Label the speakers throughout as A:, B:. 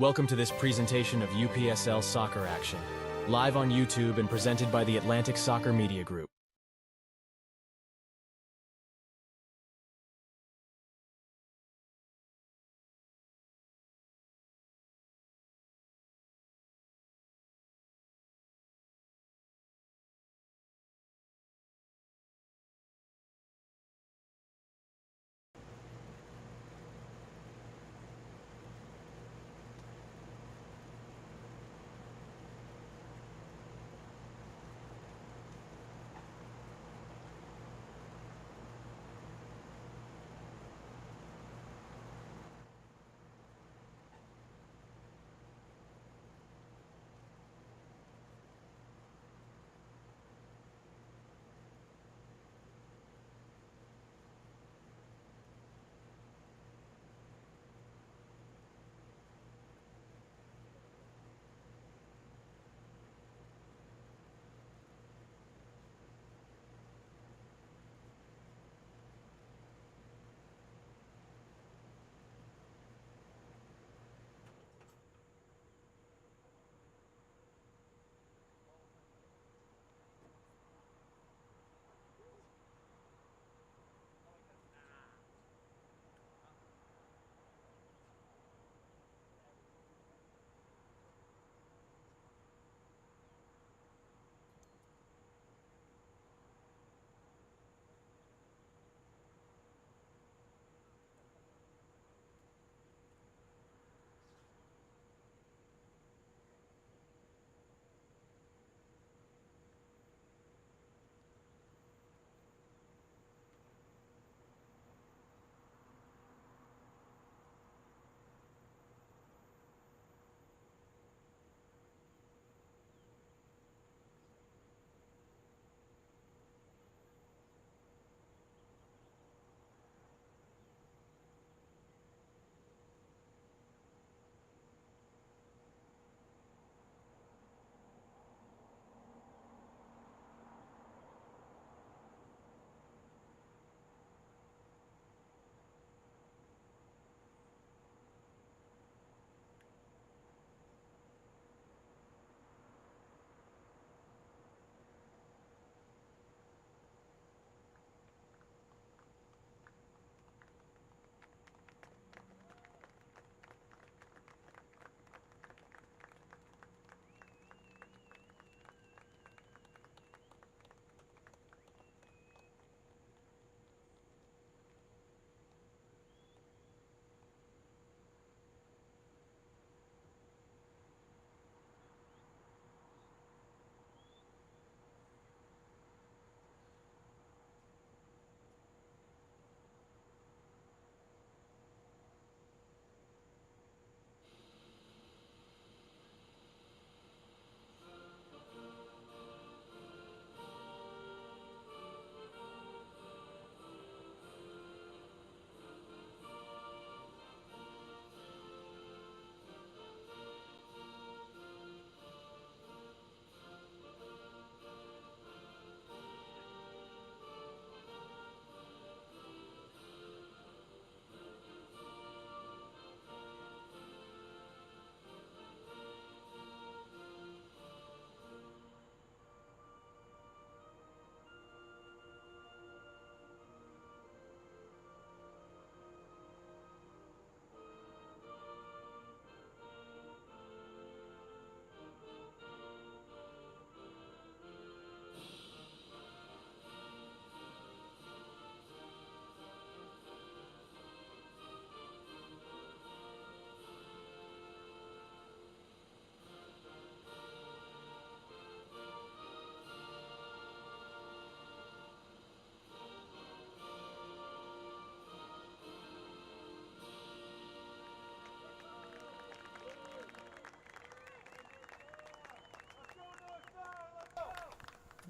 A: Welcome to this presentation of UPSL soccer action, live on YouTube and presented by the Atlantic Soccer Media Group.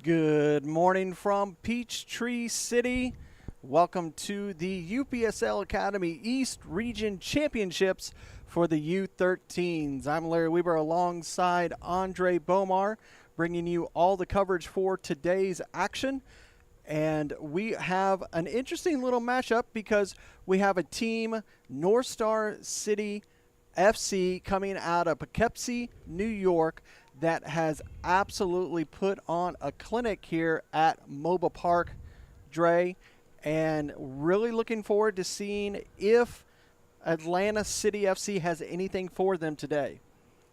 B: Good morning from Peachtree City. Welcome to the UPSL Academy East Region Championships for the U13s. I'm Larry Weber alongside Andre Bomar, bringing you all the coverage for today's action. And we have an interesting little matchup because we have a team, North Star City FC, coming out of Poughkeepsie, New York, that has absolutely put on a clinic here at Mobile Park, Dre, and really looking forward to seeing if Atlanta City FC has anything for them today.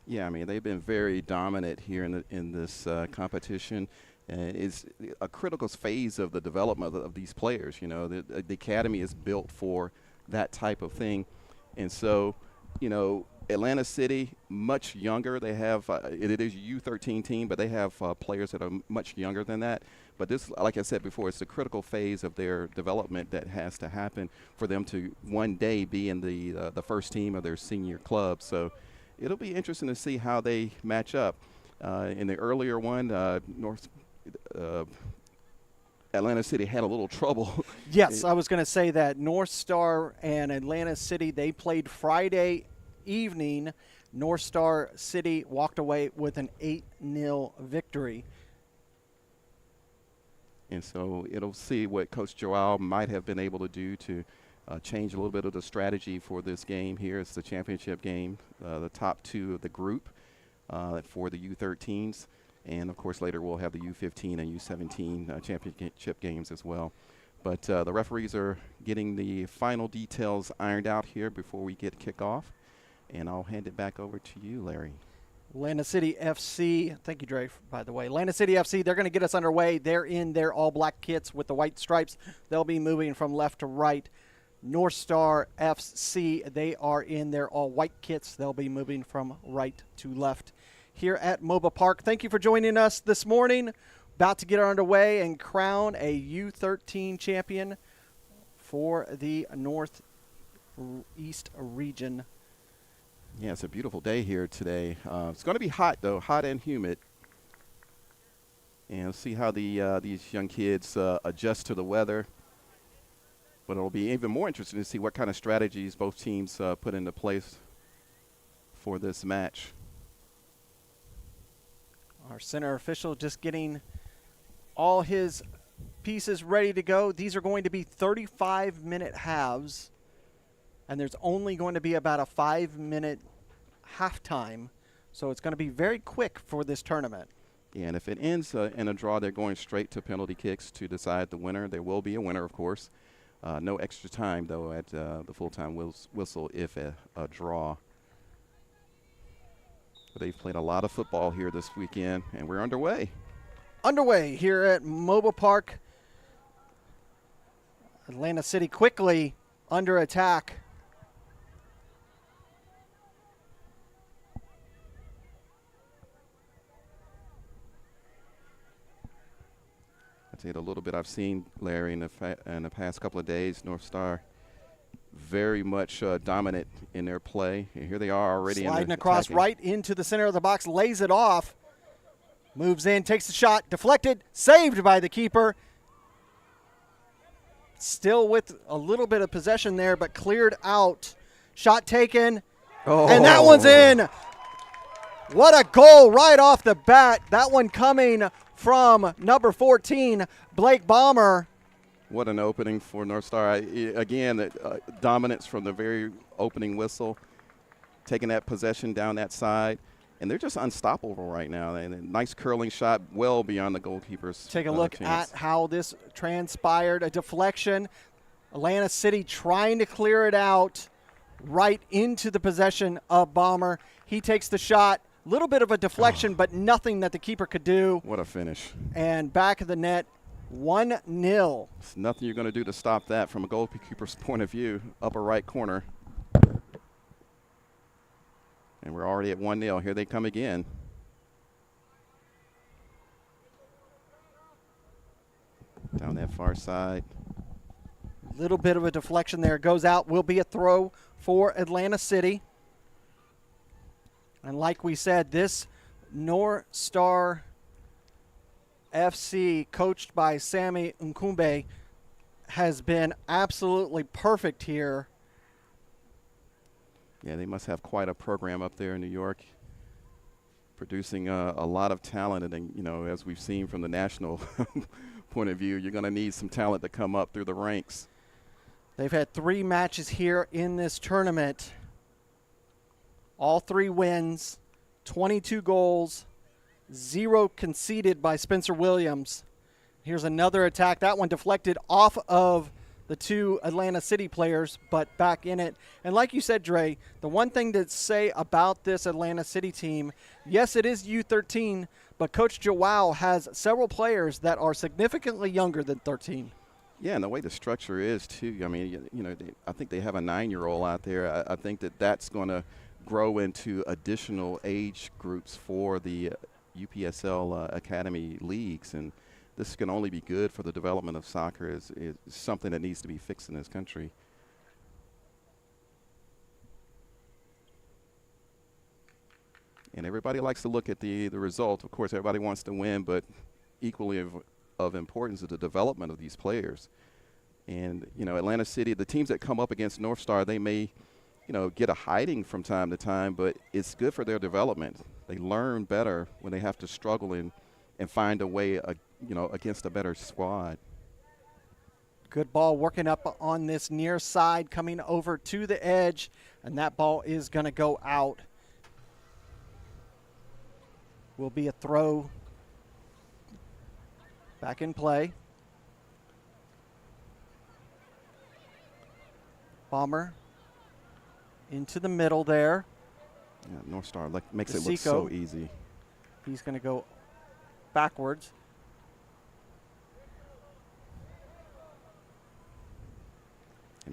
C: Yeah, I mean, they've been very dominant here in this competition. It's a critical phase of the development of these players. You know, the academy is built for that type of thing. And so, you know, Atlanta City, much younger. They have it is a U13 team, but they have players that are much younger than that. But this, like I said before, it's a critical phase of their development that has to happen for them to one day be in the first team of their senior club. So it'll be interesting to see how they match up. In the earlier one, Atlanta City had a little trouble.
B: Yes, I was going to say that North Star and Atlanta City, they played Friday evening. North Star City walked away with an 8-0 victory.
C: And so it'll see what Coach Joao might have been able to do to change a little bit of the strategy for this game here. It's the championship game, the top two of the group for the U13s. And, of course, later we'll have the U15 and U17 championship games as well. But the referees are getting the final details ironed out here before we get kickoff. And I'll hand it back over to you, Larry.
B: Atlanta City FC, thank you, Dre, by the way. Atlanta City FC, they're going to get us underway. They're in their all-black kits with the white stripes. They'll be moving from left to right. North Star FC, they are in their all-white kits. They'll be moving from right to left here at Mobile Park. Thank you for joining us this morning. About to get underway and crown a U13 champion for the Northeast region.
C: Yeah, it's a beautiful day here today. It's going to be hot, though, hot and humid. And we'll see how these young kids adjust to the weather. But it'll be even more interesting to see what kind of strategies both teams put into place for this match.
B: Our center official just getting all his pieces ready to go. These are going to be 35-minute halves, and there's only going to be about a 5-minute halftime, so it's going to be very quick for this tournament.
C: Yeah, and if it ends in a draw, they're going straight to penalty kicks to decide the winner. There will be a winner, of course. No extra time, though, at the full-time whistle if a draw. But they've played a lot of football here this weekend, and we're underway.
B: Underway here at Mobile Park. Atlanta City quickly under attack.
C: I'll tell you a little bit I've seen, Larry, in the past couple of days. North Star very much dominant in their play. And here they are already
B: sliding across right into the center of the box, lays it off, moves in, takes the shot, deflected, saved by the keeper. Still with a little bit of possession there, but cleared out. Shot taken, and that one's in. What a goal right off the bat. That one coming from number 14, Blake Bomber.
C: What an opening for North Star. Again, dominance from the very opening whistle, taking that possession down that side. And they're just unstoppable right now. And a nice curling shot well beyond the goalkeeper's
B: Take a look
C: chance.
B: at how this transpired. A deflection. Atlanta City trying to clear it out right into the possession of Bomber. He takes the shot. Little bit of a deflection, but nothing that the keeper could do.
C: What a finish.
B: And back of the net, 1-0.
C: There's nothing you're going to do to stop that from a goalkeeper's point of view. Upper right corner. And we're already at 1-0. Here they come again. Down that far side.
B: Little bit of a deflection there. Goes out. Will be a throw for Atlanta City. And like we said, this North Star FC, coached by Sammy Nkumbe, has been absolutely perfect here.
C: Yeah, they must have quite a program up there in New York, producing a lot of talent. And, you know, as we've seen from the national point of view, you're going to need some talent to come up through the ranks.
B: They've had 3 matches here in this tournament. All 3 wins, 22 goals, 0 conceded by Spencer Williams. Here's another attack. That one deflected off of the 2 Atlanta City players, but back in it. And like you said, Dre, the one thing to say about this Atlanta City team, yes, it is U13, but Coach Joao has several players that are significantly younger than 13.
C: Yeah, and the way the structure is, too, I mean, you know, I think they have a 9-year-old out there. I think that's going to grow into additional age groups for the UPSL Academy leagues, and this can only be good for the development of soccer. Is something that needs to be fixed in this country. And everybody likes to look at the result. Of course, everybody wants to win, but equally of importance is the development of these players. And, you know, Atlanta City, the teams that come up against North Star, they may, you know, get a hiding from time to time, but it's good for their development. They learn better when they have to struggle and find a way, you know, against a better squad.
B: Good ball working up on this near side, coming over to the edge, and that ball is going to go out. Will be a throw. Back in play. Bomber into the middle there.
C: Yeah, North Star makes it look so easy.
B: He's going to go backwards.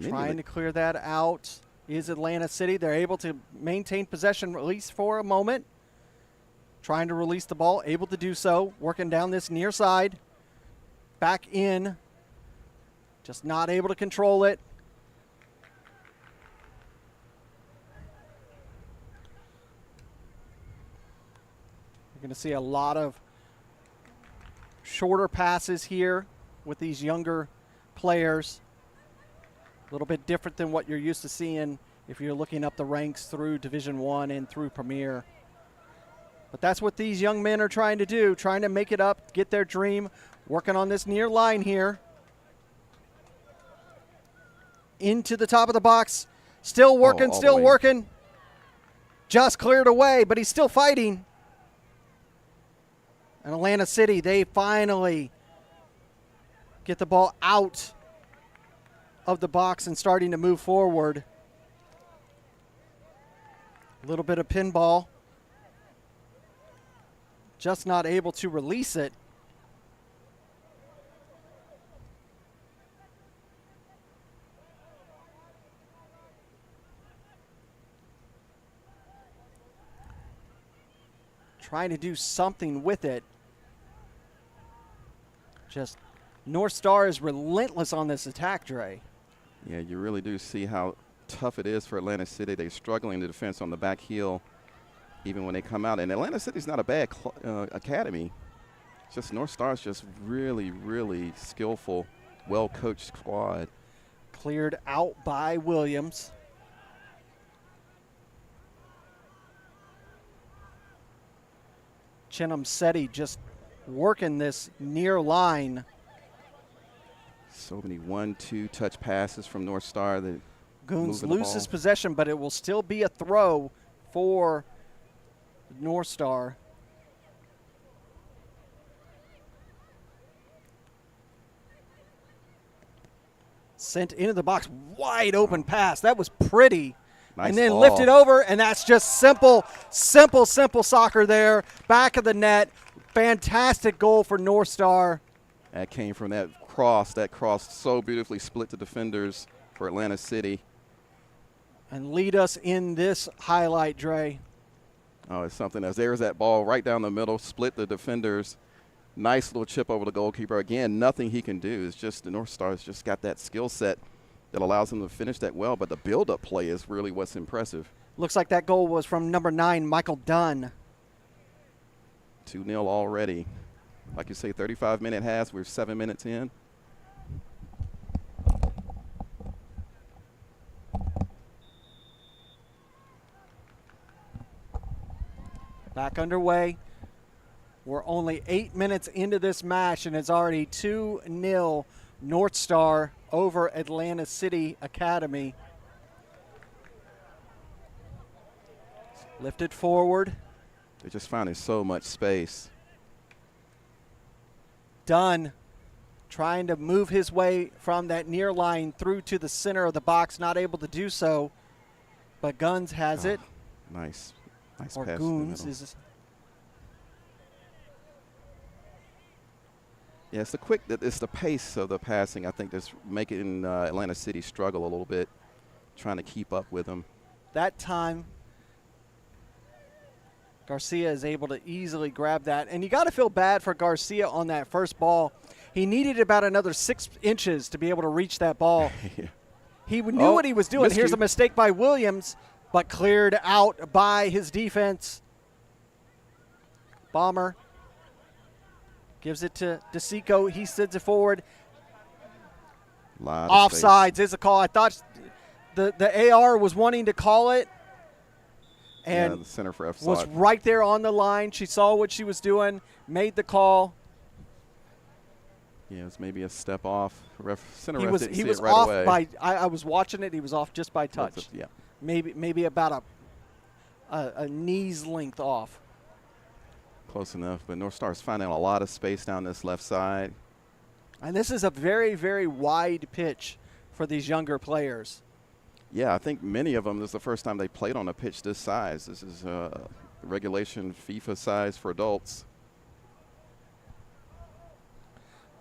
B: Trying to clear that out is Atlanta City. They're able to maintain possession at least for a moment. Trying to release the ball, able to do so. Working down this near side. Back in. Just not able to control it. You're going to see a lot of shorter passes here with these younger players. A little bit different than what you're used to seeing if you're looking up the ranks through Division I and through Premier. But that's what these young men are trying to do, trying to make it up, get their dream, working on this near line here. Into the top of the box. Still working, still working. Just cleared away, but he's still fighting. And Atlanta City, they finally get the ball out of the box and starting to move forward. A little bit of pinball. Just not able to release it. Trying to do something with it. Just North Star is relentless on this attack, Dre.
C: Yeah, you really do see how tough it is for Atlanta City. They're struggling the defense on the back heel even when they come out. And Atlanta City's not a bad academy. It's just North Star's just really, really skillful, well-coached squad.
B: Cleared out by Williams. Chinham-Seti just working this near line.
C: So many 1-2 touch passes from North Star. That
B: Goons loses possession, but it will still be a throw for North Star. Sent into the box, wide open pass. That was pretty.
C: Nice
B: and then
C: ball.
B: lifted over, and that's just simple soccer there. Back of the net. Fantastic goal for North Star.
C: That came from that cross. That cross so beautifully split the defenders for Atlanta City.
B: And lead us in this highlight, Dre.
C: Oh, it's something else. There's that ball right down the middle, split the defenders. Nice little chip over the goalkeeper. Again, nothing he can do. It's just the North Star's just got that skill set that allows him to finish that well, but the build-up play is really what's impressive.
B: Looks like that goal was from number 9, Michael Dunn.
C: 2-0 already. Like you say, 35-minute halves. We're 7 minutes in.
B: Back underway. We're only 8 minutes into this match, and it's already 2-0 North Star over Atlanta City Academy. Lifted forward.
C: They're just finding so much space.
B: Dunn trying to move his way from that near line through to the center of the box, not able to do so. But Guns has it.
C: Nice
B: Or
C: pass.
B: Goons is.
C: Yeah, it's the pace of the passing, I think, that's making Atlanta City struggle a little bit, trying to keep up with them.
B: That time, Garcia is able to easily grab that. And you got to feel bad for Garcia on that first ball. He needed about another 6 inches to be able to reach that ball.
C: Yeah.
B: He knew what he was doing. Here's a mistake by Williams, but cleared out by his defense. Bomber gives it to DeSico. He sends it forward. Offsides is a call. I thought the AR was wanting to call it. And
C: the center for F
B: was right there on the line. She saw what she was doing, made the call.
C: Yeah, it was maybe a step off. Center
B: he
C: ref
B: was
C: didn't
B: he
C: see
B: was
C: it right
B: off
C: away.
B: by. I was watching it. He was off just by touch.
C: Yeah.
B: Maybe about a knee's length off.
C: Close enough, but North Star's finding a lot of space down this left side.
B: And this is a very, very wide pitch for these younger players.
C: Yeah, I think many of them, this is the first time they played on a pitch this size. This is regulation FIFA size for adults.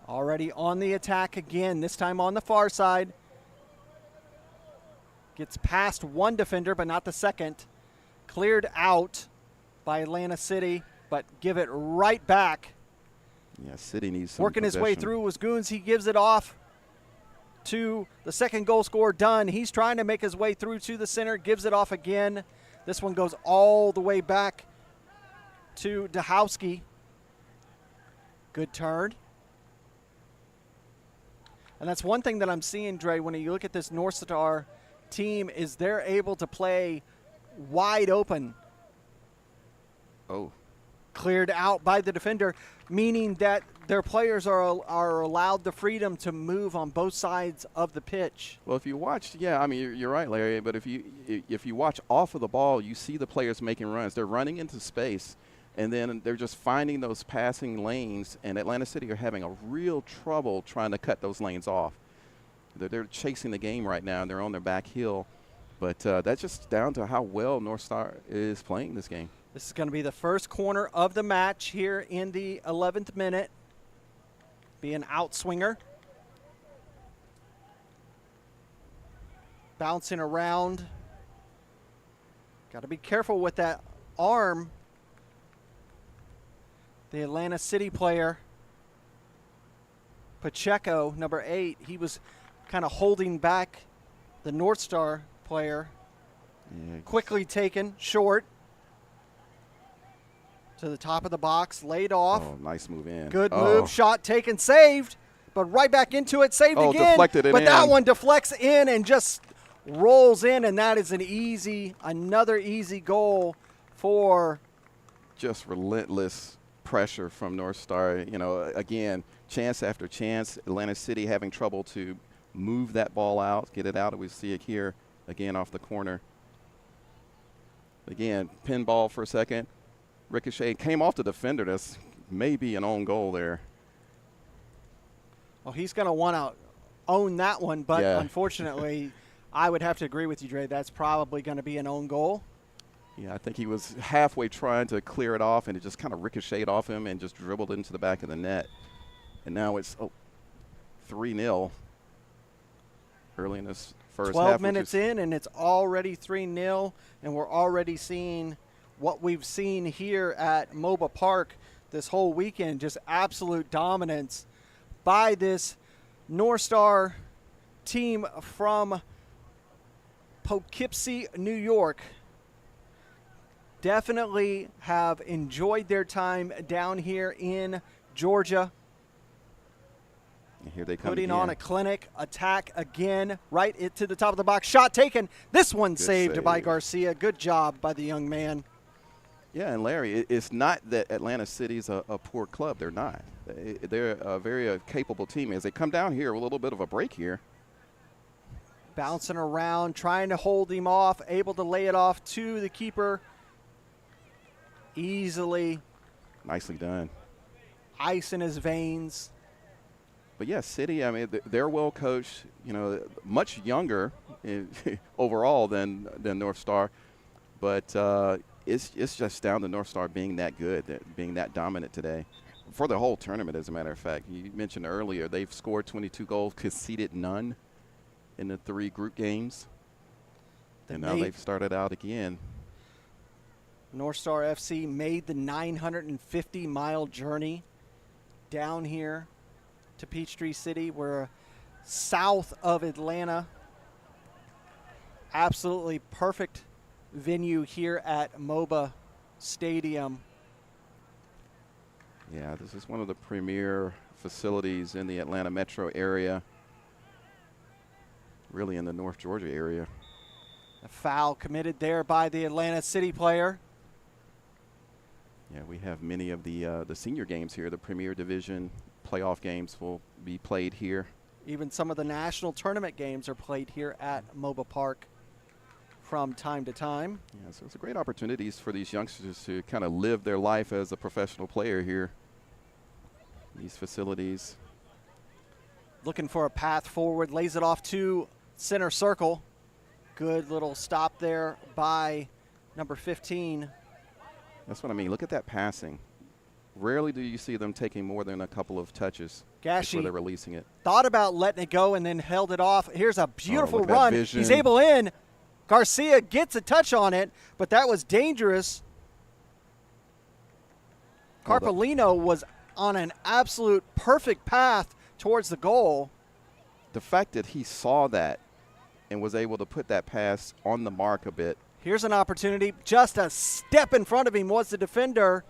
B: Already on the attack again, this time on the far side. Gets past one defender, but not the second. Cleared out by Atlanta City, but give it right back.
C: Yeah, City needs some
B: Working his way
C: possession.
B: through was Goons. He gives it off to the second goal scorer, Dunn. He's trying to make his way through to the center, gives it off again. This one goes all the way back to Dahowski. Good turn. And that's one thing that I'm seeing, Dre, when you look at this North Star team, is they're able to play wide open.
C: Oh.
B: Cleared out by the defender, meaning that their players are allowed the freedom to move on both sides of the pitch.
C: Well, if you watch, yeah, I mean, you're right, Larry, but if you watch off of the ball, you see the players making runs. They're running into space, and then they're just finding those passing lanes, and Atlanta City are having a real trouble trying to cut those lanes off. They're chasing the game right now, and they're on their back heel. But that's just down to how well North Star is playing this game.
B: This is going to be the first corner of the match here in the 11th minute. Be an outswinger. Bouncing around. Got to be careful with that arm. The Atlanta City player, Pacheco, number 8, he was kind of holding back the North Star player.
C: Yeah.
B: Quickly taken, short. To the top of the box, laid off.
C: Oh, nice move in.
B: Good move, shot taken, saved, but right back into it, saved again.
C: Deflected it
B: but
C: in.
B: that one deflects in and just rolls in, and that is another easy goal for.
C: Just relentless pressure from North Star. You know, again, chance after chance. Atlanta City having trouble to move that ball out, get it out. We see it here again off the corner. Again, pinball for a second. Ricochet came off the defender. That's maybe an own goal there.
B: Well, he's going to want to own that one, but
C: Yeah.
B: unfortunately, I would have to agree with you, Dre. That's probably going to be an own goal.
C: Yeah, I think he was halfway trying to clear it off, and it just kind of ricocheted off him and just dribbled into the back of the net. And now it's 3-0 early in this first
B: 12
C: half.
B: minutes in, and it's already 3-0, and we're already seeing what we've seen here at MOBA Park this whole weekend, just absolute dominance by this North Star team from Poughkeepsie, New York. Definitely have enjoyed their time down here in Georgia.
C: And here they come
B: Putting
C: again.
B: on a clinic, attack again, right to the top of the box. Shot taken. This one saved by Garcia. Good job by the young man.
C: Yeah, and Larry, it's not that Atlanta City's a poor club. They're not. They're a very capable team. As they come down here, a little bit of a break here.
B: Bouncing around, trying to hold him off, able to lay it off to the keeper easily.
C: Nicely done.
B: Ice in his veins.
C: But yeah, City, I mean, they're well coached, you know, much younger overall than North Star. But it's just down to North Star being that good, being that dominant today. For the whole tournament, as a matter of fact. You mentioned earlier, they've scored 22 goals, conceded none in the 3 group games. And now they've started out again.
B: North Star FC made the 950-mile journey down here to Peachtree City. We're south of Atlanta. Absolutely perfect venue here at MOBA Stadium.
C: Yeah, this is one of the premier facilities in the Atlanta metro area, really in the North Georgia area.
B: A foul committed there by the Atlanta City player.
C: Yeah, we have many of the senior games here. The Premier Division playoff games will be played here.
B: Even some of the national tournament games are played here at MOBA Park from time to time.
C: Yeah, so it's a great opportunities for these youngsters to kind of live their life as a professional player here. These facilities.
B: Looking for a path forward, lays it off to center circle. Good little stop there by number 15.
C: That's what I mean. Look at that passing. Rarely do you see them taking more than a couple of touches before they're releasing it.
B: Thought about letting it go and then held it off. Here's a beautiful run.
C: Vision.
B: He's able in. Garcia gets a touch on it, but that was dangerous. Carpolino was on an absolute perfect path towards the goal.
C: The fact that he saw that and was able to put that pass on the mark a bit.
B: Here's an opportunity. Just a step in front of him was the defender.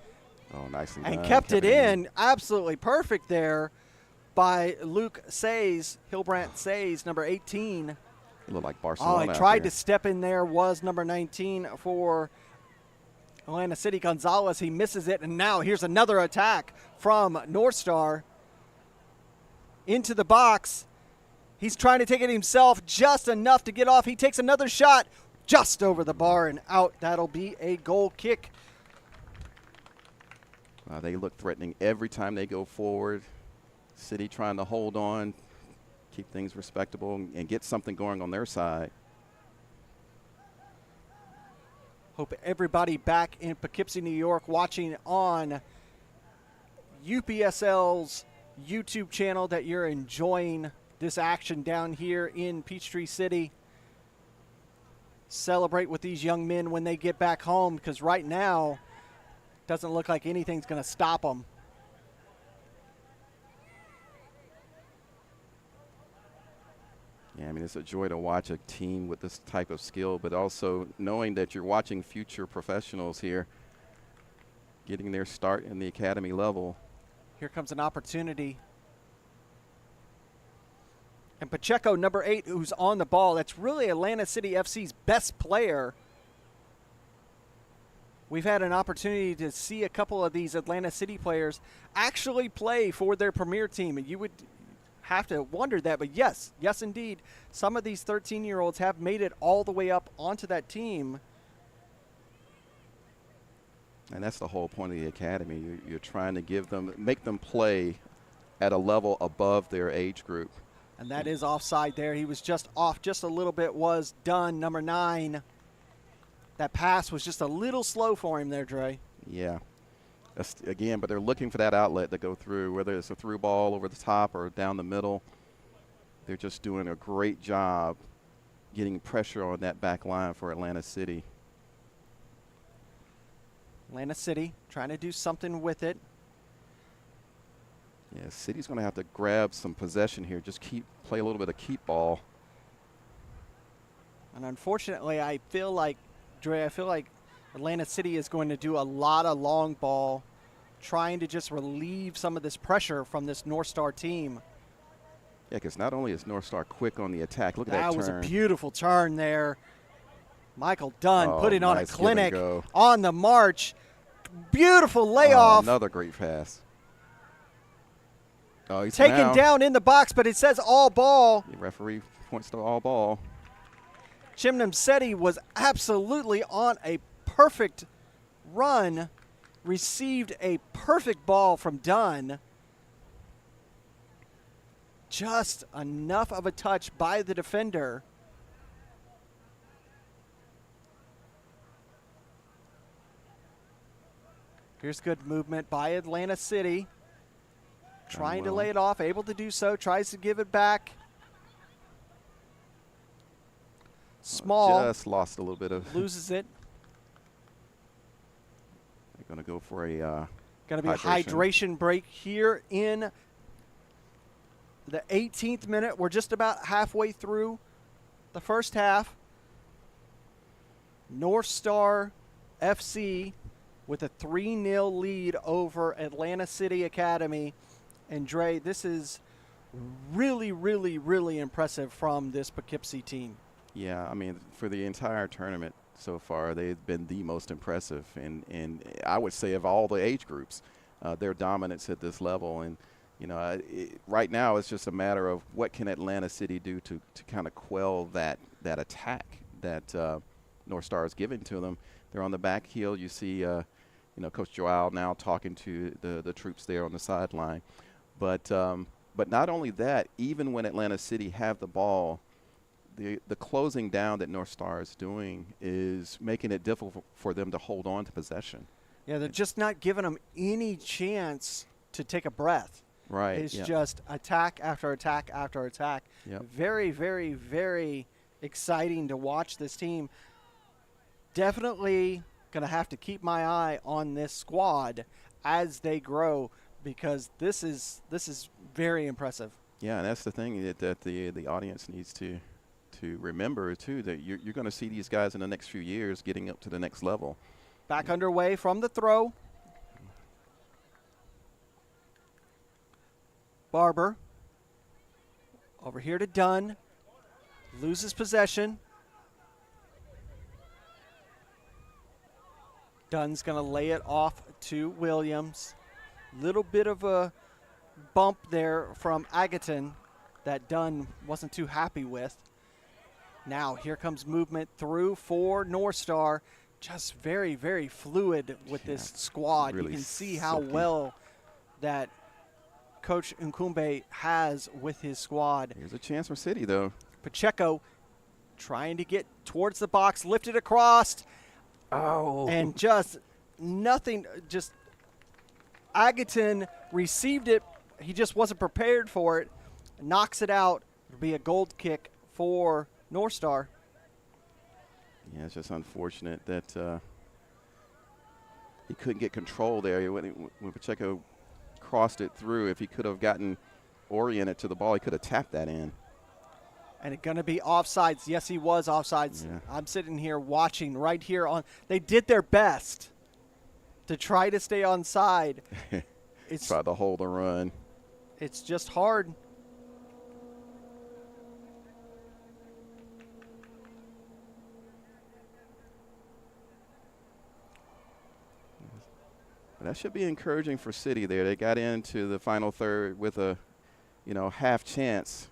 C: Oh, nicely
B: and
C: done.
B: kept it in. Absolutely perfect there by Luke Says, Hilbrandt Says, number 18.
C: It looked like Barcelona.
B: Oh, he tried to step in there, was number 19 for Atlanta City. Gonzalez, he misses it, and now here's another attack from North Star. Into the box. He's trying to take it himself, just enough to get off. He takes another shot just over the bar and out. That'll be a goal kick.
C: They look threatening every time they go forward. City trying to hold on, keep things respectable, and get something going on their side.
B: Hope everybody back in Poughkeepsie, New York, watching on UPSL's YouTube channel, that you're enjoying this action down here in Peachtree City. Celebrate with these young men when they get back home, because right now doesn't look like anything's going to stop them.
C: Yeah, I mean, it's a joy to watch a team with this type of skill, but also knowing that you're watching future professionals here getting their start in the academy level.
B: Here comes an opportunity. And Pacheco, number 8, who's on the ball. That's really Atlanta City FC's best player. We've had an opportunity to see a couple of these Atlanta City players actually play for their premier team. And you would have to wonder that, but yes, indeed, some of these 13-year-olds have made it all the way up onto that team.
C: And that's the whole point of the academy. You're trying to make them play at a level above their age group.
B: And that is offside there. He was just off just a little bit, was done, number 9. That pass was just a little slow for him there, Dre.
C: Yeah. Again, but they're looking for that outlet to go through, whether it's a through ball over the top or down the middle. They're just doing a great job getting pressure on that back line for Atlanta City.
B: Atlanta City trying to do something with it.
C: Yeah, City's going to have to grab some possession here. Just play a little bit of keep ball.
B: And unfortunately, I feel like Atlanta City is going to do a lot of long ball, trying to just relieve some of this pressure from this North Star team.
C: Yeah, because not only is North Star quick on the attack, look at that turn.
B: That was a beautiful turn there. Michael Dunn putting on a
C: nice
B: clinic
C: give and go.
B: on the march. Beautiful layoff.
C: Another great pass. Oh, he's
B: taken down in the box, but it says all ball.
C: The referee points to all ball.
B: Chimnam Seti was absolutely on a perfect run, received a perfect ball from Dunn. Just enough of a touch by the defender. Here's good movement by Atlanta City. Trying to lay it off, able to do so, tries to give it back. Small.
C: Just lost a little bit of.
B: Loses it.
C: They're going to go for a
B: Going to be a hydration break here in the 18th minute. We're just about halfway through the first half. North Star FC with a 3-0 lead over Atlanta City Academy. And Dre, this is really, really, really impressive from this Poughkeepsie team.
C: Yeah, I mean, for the entire tournament so far, they've been the most impressive. And I would say of all the age groups, their dominance at this level. And, you know, right now it's just a matter of what can Atlanta City do to kind of quell that attack that North Star is giving to them. They're on the back heel. You see, you know, Coach Joao now talking to the troops there on the sideline. But not only that, even when Atlanta City have the ball, the closing down that North Star is doing is making it difficult for them to hold on to possession.
B: Yeah, they're just not giving them any chance to take a breath.
C: Right.
B: It's just attack after attack after attack.
C: Yep.
B: Very, very, very exciting to watch this team. Definitely going to have to keep my eye on this squad as they grow, because this is very impressive.
C: Yeah, and that's the thing that the audience needs to remember too, that you're going to see these guys in the next few years getting up to the next level.
B: Back underway from the throw. Barber over here to Dunn. Loses possession. Dunn's going to lay it off to Williams. Little bit of a bump there from Agaton that Dunn wasn't too happy with. Now here comes movement through for North Star. Just very, very fluid with this squad.
C: Really
B: you can see how
C: silky.
B: well that Coach Nkumbe has with his squad.
C: Here's a chance for City, though.
B: Pacheco trying to get towards the box, lifted across.
C: Oh.
B: And just nothing, just Agaton received it. He just wasn't prepared for it. Knocks it out. It'll be a gold kick for North Star.
C: Yeah, it's just unfortunate that he couldn't get control there. When Pacheco crossed it through, if he could have gotten oriented to the ball, he could have tapped that in.
B: And it's going to be offsides. Yes, he was offsides.
C: Yeah.
B: I'm sitting here watching right here on. They did their best to try to stay onside.
C: Try to hold the run.
B: It's just hard.
C: That should be encouraging for City there. They got into the final third with a, half chance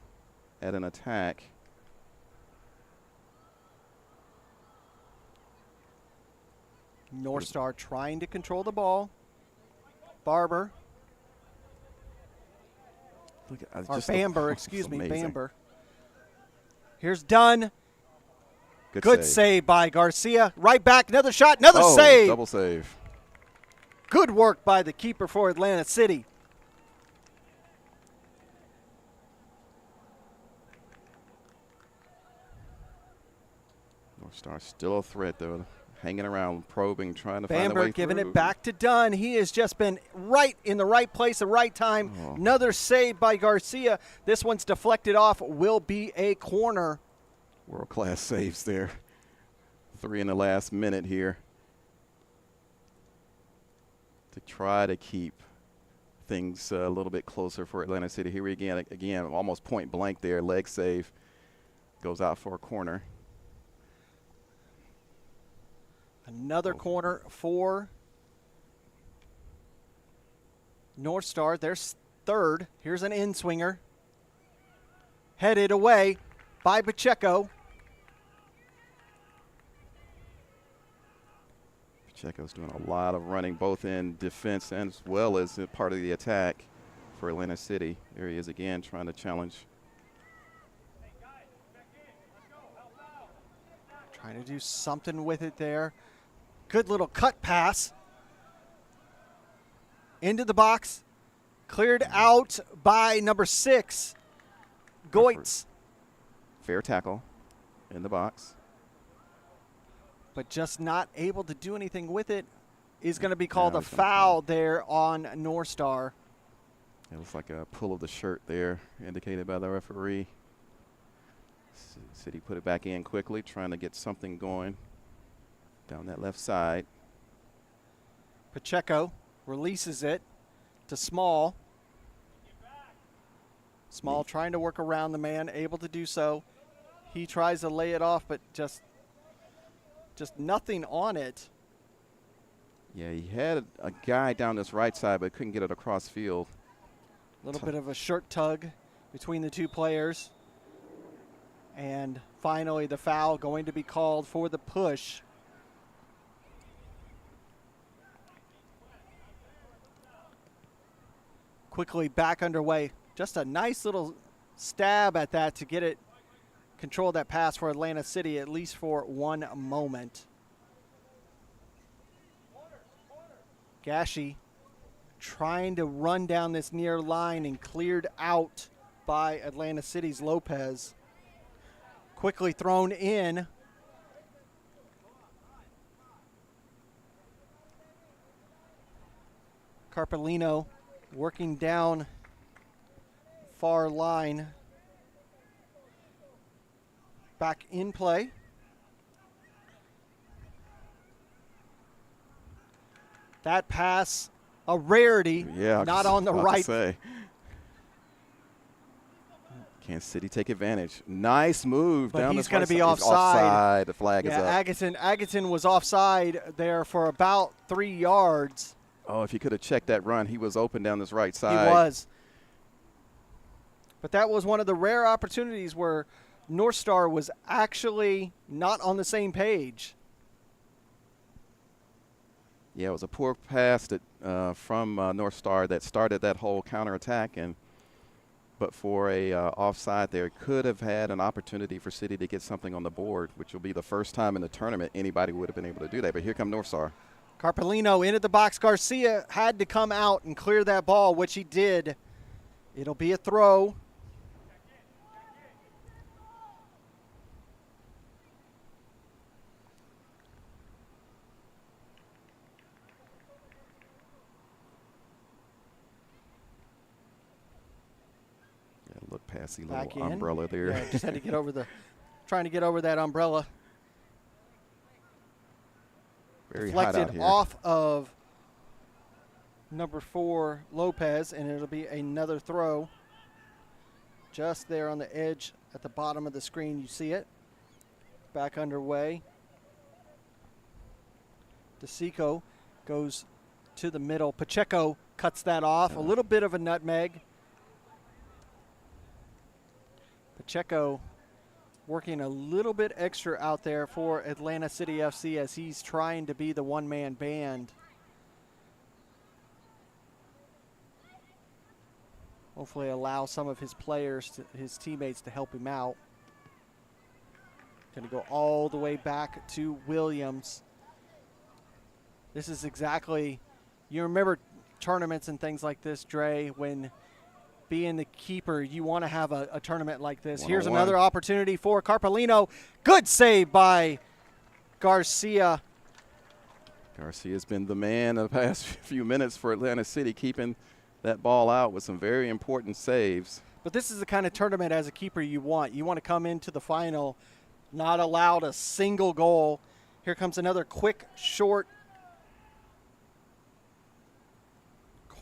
C: at an attack.
B: North Star trying to control the ball. Barber. Or Bamber, excuse me, Bamber. Here's Dunn. Good save by Garcia. Right back, another shot, another save.
C: Double save.
B: Good work by the keeper for Atlanta City.
C: North Star still a threat, though. Hanging around, probing, trying to find a way
B: Bamber giving it back to Dunn. He has just been right in the right place, the right time.
C: Oh.
B: Another save by Garcia. This one's deflected off. Will be a corner.
C: World-class saves there. 3 in the last minute here. to try to keep things a little bit closer for Atlanta City. Here we again, almost point blank there, leg save, goes out for a corner.
B: Another corner for North Star. There's third. Here's an in-swinger. Headed away by Pacheco.
C: Pacheco's doing a lot of running, both in defense and as well as in part of the attack for Atlanta City. There he is again, trying to challenge.
B: Trying to do something with it there. Good little cut pass. Into the box. Cleared out by number 6, Goitz.
C: Fair tackle in the box.
B: But just not able to do anything with it. Is going to be called a foul there on North Star.
C: It looks like a pull of the shirt there, indicated by the referee. City put it back in quickly, trying to get something going down that left side.
B: Pacheco releases it to Small. Small trying to work around the man, able to do so. He tries to lay it off, but just nothing on it.
C: Yeah, he had a guy down this right side, but couldn't get it across field.
B: A little bit of a shirt tug between the two players. And finally the foul going to be called for the push. Quickly back underway. Just a nice little stab at that to get it, control that pass for Atlanta City, at least for one moment. Gashi trying to run down this near line and cleared out by Atlanta City's Lopez. Quickly thrown in. Carpellino working down far line. Back in play. That pass, a rarity,
C: yeah,
B: not on the right.
C: Kansas City take advantage. Nice move
B: but
C: down
B: he's
C: the
B: going to be offside.
C: Offside. The flag is up.
B: Agaton was offside there for about 3 yards.
C: Oh, if he could have checked that run, he was open down this right side.
B: He was. But that was one of the rare opportunities where North Star was actually not on the same page.
C: Yeah, it was a poor pass that, from North Star that started that whole counterattack, but for a offside there, could have had an opportunity for City to get something on the board, which will be the first time in the tournament anybody would have been able to do that. But here come North Star.
B: Carpellino into the box. Garcia had to come out and clear that ball, which he did. It'll be a throw.
C: Look past the little umbrella there.
B: Yeah, just had to get over trying to get over that umbrella.
C: Very hot out
B: Deflected
C: here.
B: off of number 4, Lopez, and it'll be another throw. Just there on the edge at the bottom of the screen, you see it. Back underway. DeSico goes to the middle. Pacheco cuts that off. A little bit of a nutmeg. Pacheco working a little bit extra out there for Atlanta City FC as he's trying to be the one-man band. Hopefully allow some of his players, his teammates, to help him out. Going to go all the way back to Williams. This is exactly, you remember tournaments and things like this, Dre, when being the keeper, you want to have a tournament like this. Here's another opportunity for Carpellino. Good save by Garcia.
C: Garcia's been the man of the past few minutes for Atlanta City, keeping that ball out with some very important saves.
B: But this is the kind of tournament as a keeper you want. You want to come into the final, not allowed a single goal. Here comes another quick, short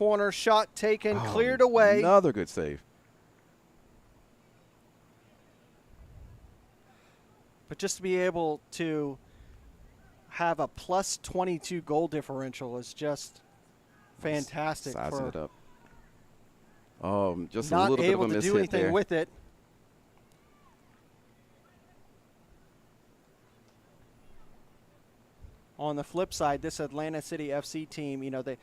B: corner, shot taken,
C: Oh,
B: cleared away.
C: Another good save.
B: But just to be able to have a plus 22 goal differential is just fantastic.
C: Sizing it up. Oh, just a
B: not
C: little bit of
B: able
C: a
B: to
C: miss
B: do
C: hit
B: anything
C: there.
B: with it. On the flip side, this Atlanta City FC team, you know, the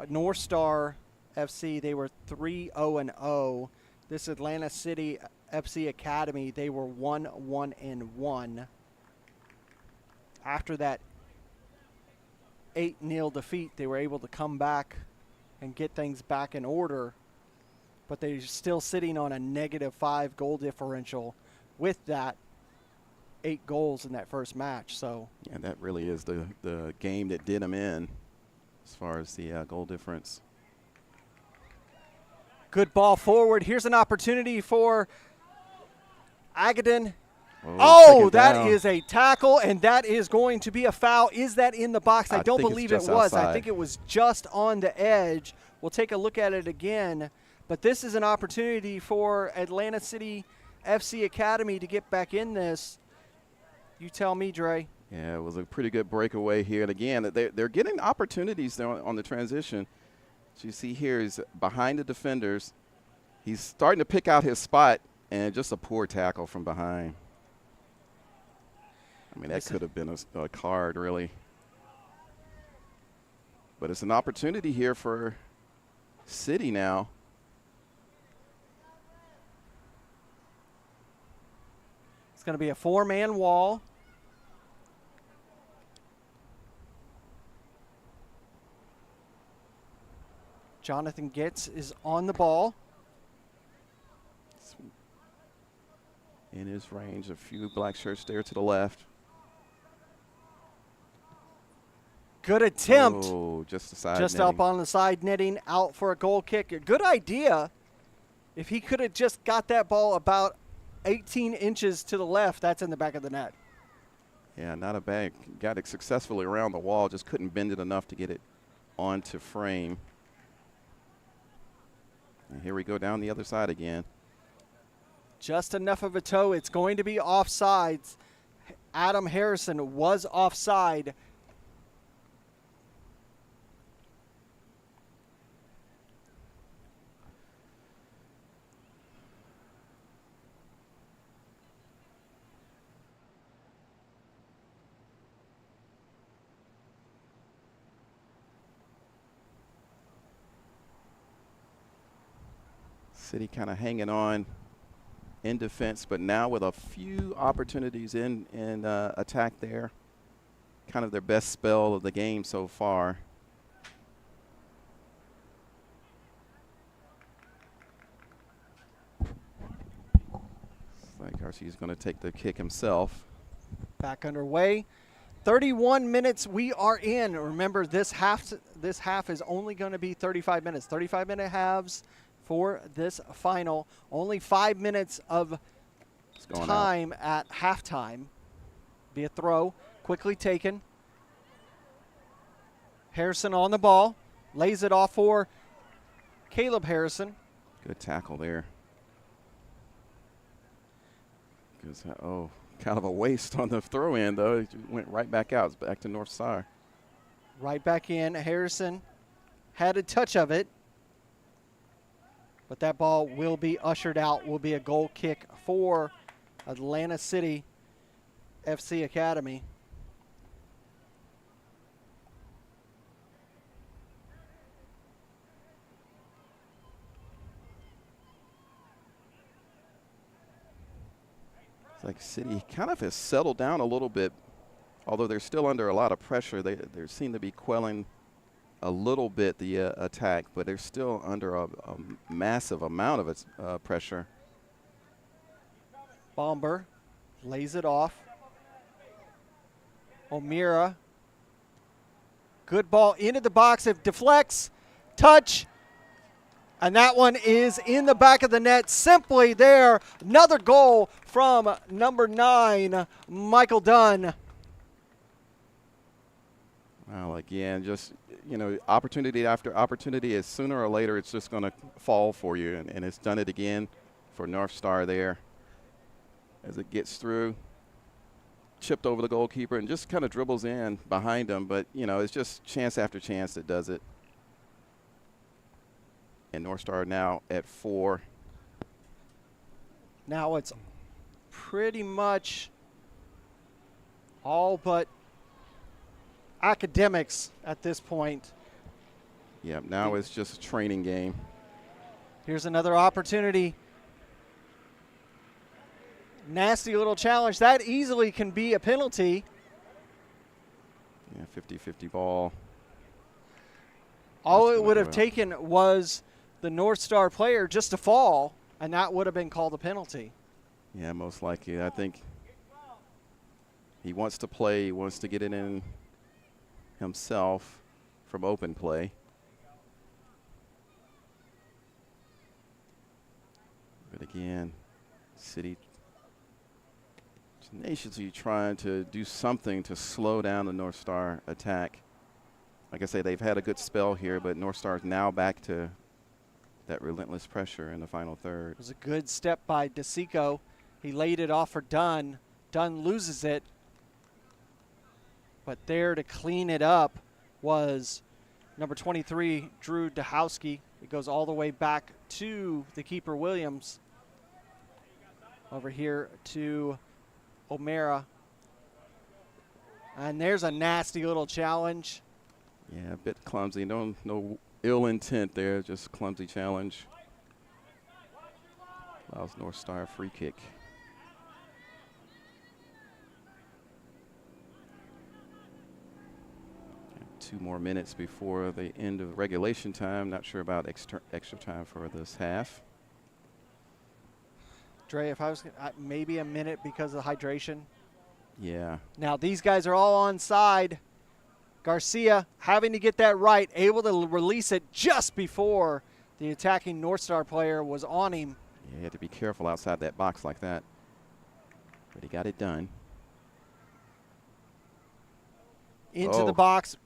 B: North Star FC, they were 3-0-0. This Atlanta City FC Academy, they were 1-1-1. After that 8-0 defeat, they were able to come back and get things back in order, but they're still sitting on a -5 goal differential with that 8 goals in that first match. So
C: yeah, that really is the game that did them in as far as the goal difference.
B: good ball forward. Here's an opportunity for Agadan.
C: Oh, taken
B: that
C: down.
B: is a tackle, and that is going to be a foul. Is that in the box? I don't
C: think it's
B: believe it
C: just
B: was. I
C: outside.
B: think it was just on the edge. We'll take a look at it again. But this is an opportunity for Atlanta City FC Academy to get back in this. You tell me, Dre.
C: Yeah, it was a pretty good breakaway here. And again, they're getting opportunities there on the transition. As you see here, he's behind the defenders. He's starting to pick out his spot, and just a poor tackle from behind. I mean, that could have been a card, really. But it's an opportunity here for City now.
B: It's going to be a 4-man wall. Jonathan Getz is on the ball.
C: In his range, a few black shirts there to the left.
B: Good attempt.
C: Oh, just the side
B: Just
C: netting.
B: up on the side netting, out for a goal kick. A good idea. If he could have just got that ball about 18 inches to the left, that's in the back of the net.
C: Yeah, not a bad. Got it successfully around the wall, just couldn't bend it enough to get it onto frame. And here we go down the other side again.
B: Just enough of a toe. It's going to be offsides. Adam Harrison was offside.
C: City kind of hanging on in defense, but now with a few opportunities in attack there. Kind of their best spell of the game so far. Looks like Arcee's going to take the kick himself.
B: Back underway. 31 minutes we are in. Remember, this half is only going to be 35 minutes. 35-minute halves for this final. Only 5 minutes of time at halftime. Be a throw. Quickly taken. Harrison on the ball. Lays it off for Caleb Harrison.
C: Good tackle there. Oh, kind of a waste on the throw in, though. It went right back out. It's back to North Star.
B: Right back in. Harrison had a touch of it. But that ball will be ushered out, will be a goal kick for Atlanta City FC Academy.
C: It's like City kind of has settled down a little bit, although they're still under a lot of pressure. They seem to be quelling a little bit the attack, but they're still under a massive amount of pressure.
B: Bomber lays it off. O'Meara. Good ball into the box. It deflects. Touch. And that one is in the back of the net. Simply there. Another goal from number 9, Michael Dunn.
C: Well, again, just, you know, opportunity after opportunity is sooner or later it's just going to fall for you. And it's done it again for North Star there as it gets through. Chipped over the goalkeeper and just kind of dribbles in behind him. But, you know, it's just chance after chance that does it. And North Star now at 4.
B: Now it's pretty much all but academics at this point.
C: Yeah, now it's just a training game.
B: Here's another opportunity. Nasty little challenge. That easily can be a penalty.
C: Yeah, 50-50 ball.
B: All it would have taken was the North Star player just to fall, and that would have been called a penalty.
C: Yeah, most likely. I think he wants to play. He wants to get it in himself from open play. But again, City tenaciously trying to do something to slow down the North Star attack. Like I say, they've had a good spell here, but North Star is now back to that relentless pressure in the final third.
B: It was a good step by DeSico. He laid it off for Dunn. Dunn loses it. But there to clean it up was number 23, Drew Dahowski. It goes all the way back to the keeper, Williams. Over here to O'Mara. And there's a nasty little challenge.
C: Yeah, a bit clumsy. No ill intent there, just clumsy challenge. Allows North Star a free kick. And 2 more minutes before the end of regulation time. Not sure about extra time for this half.
B: Dre, if I was maybe a minute because of hydration.
C: Yeah.
B: Now these guys are all on side. Garcia having to get that right, able to release it just before the attacking North Star player was on him.
C: Yeah, you had to be careful outside that box like that. But he got it done.
B: Into the box.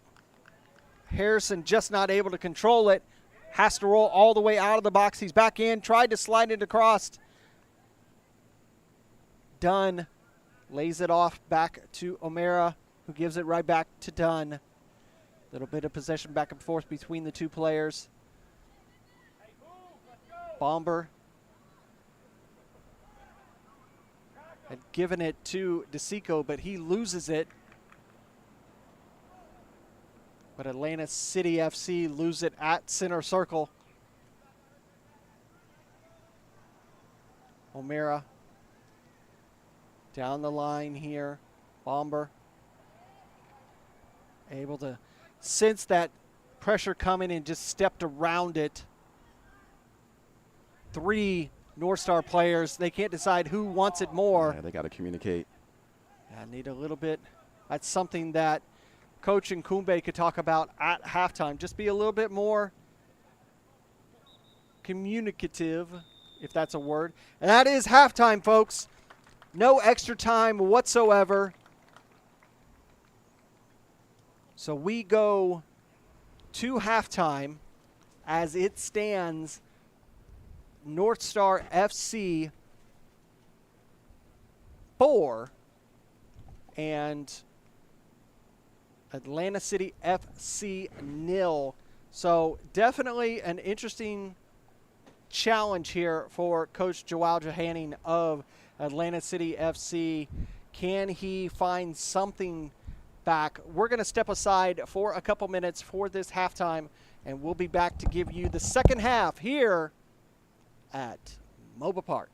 B: Harrison just not able to control it. Has to roll all the way out of the box. He's back in, tried to slide it across. Dunn lays it off back to O'Mara, who gives it right back to Dunn. Little bit of possession back and forth between the two players. Bomber had given it to DeSico, but he loses it. But Atlanta City FC lose it at center circle. O'Mara down the line here. Bomber able to sense that pressure coming and just stepped around it. 3 North Star players. They can't decide who wants it more.
C: Yeah, they got to communicate.
B: Yeah, need a little bit. That's something that Coach Nkumbe could talk about at halftime. Just be a little bit more communicative, if that's a word. And that is halftime, folks. No extra time whatsoever. So we go to halftime as it stands. North Star FC 4 and Atlanta City FC 0. So definitely an interesting challenge here for Coach Joao Johanning of Atlanta City FC. Can he find something back? We're going to step aside for a couple minutes for this halftime, and we'll be back to give you the second half here at MOBA Park.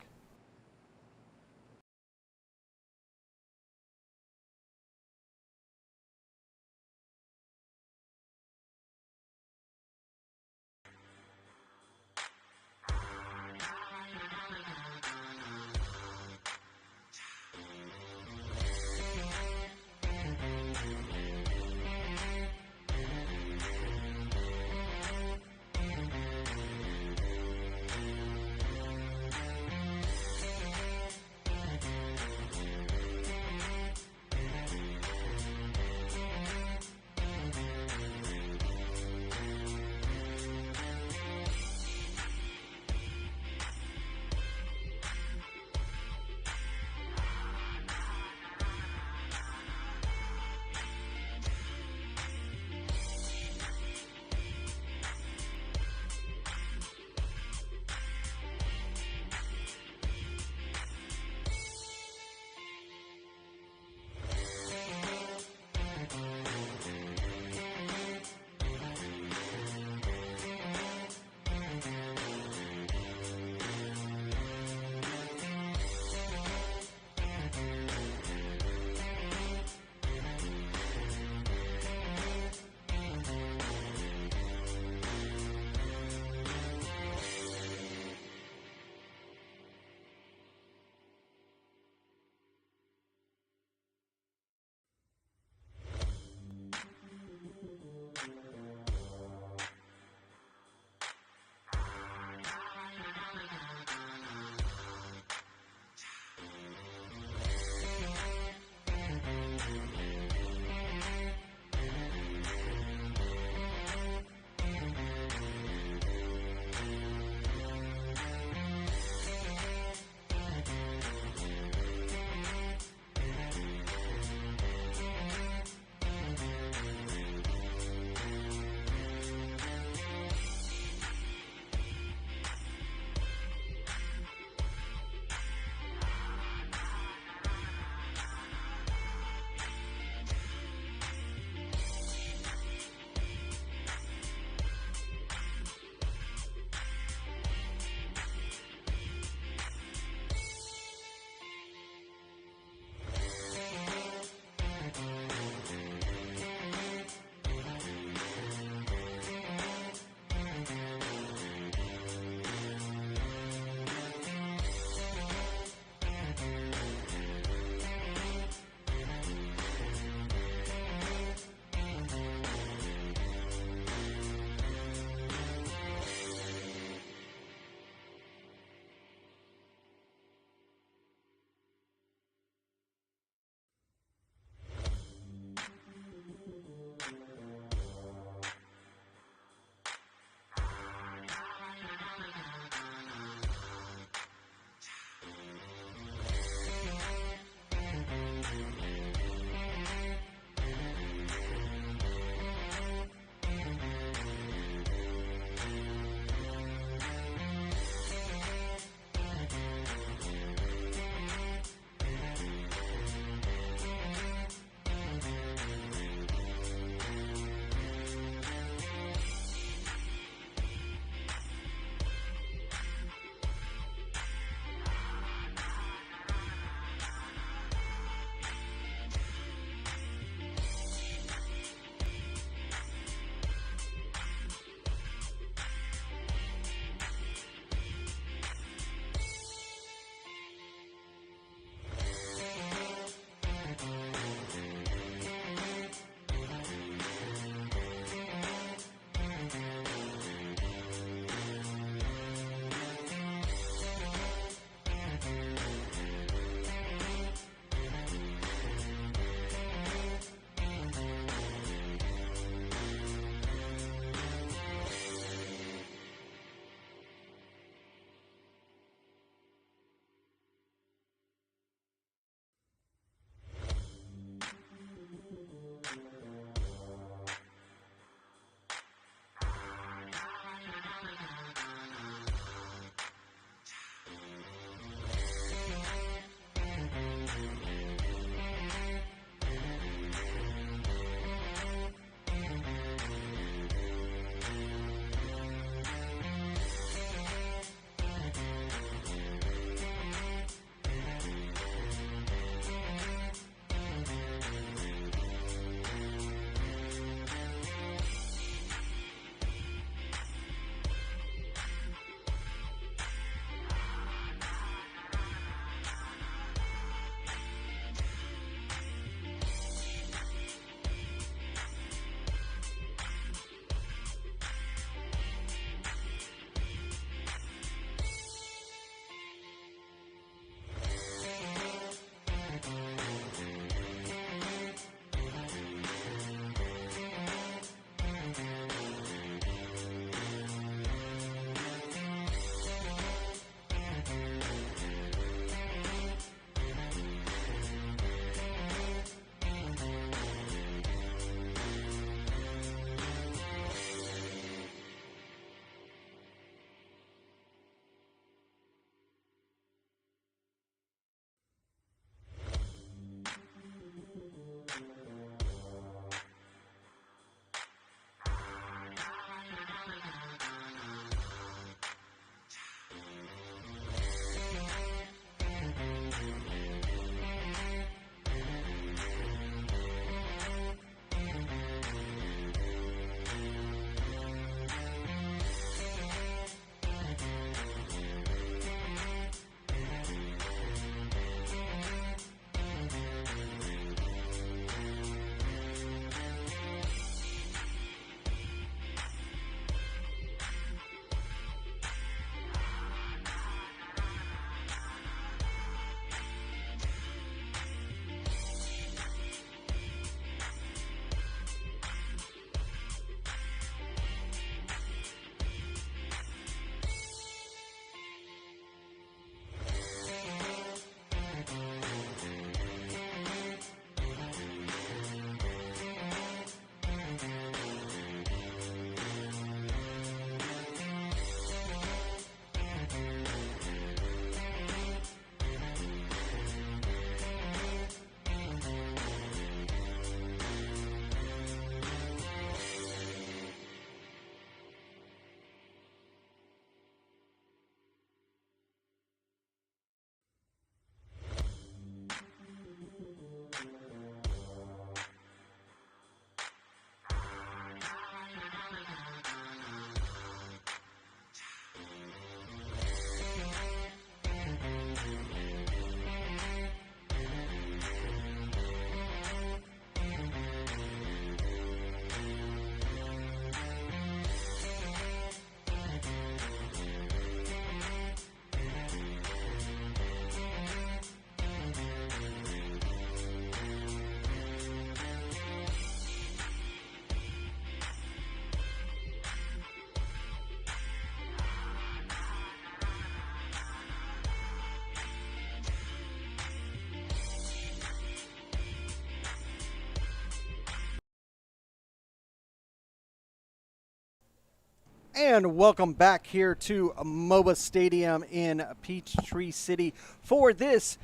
B: And welcome back here to MOBA Stadium in Peachtree City for this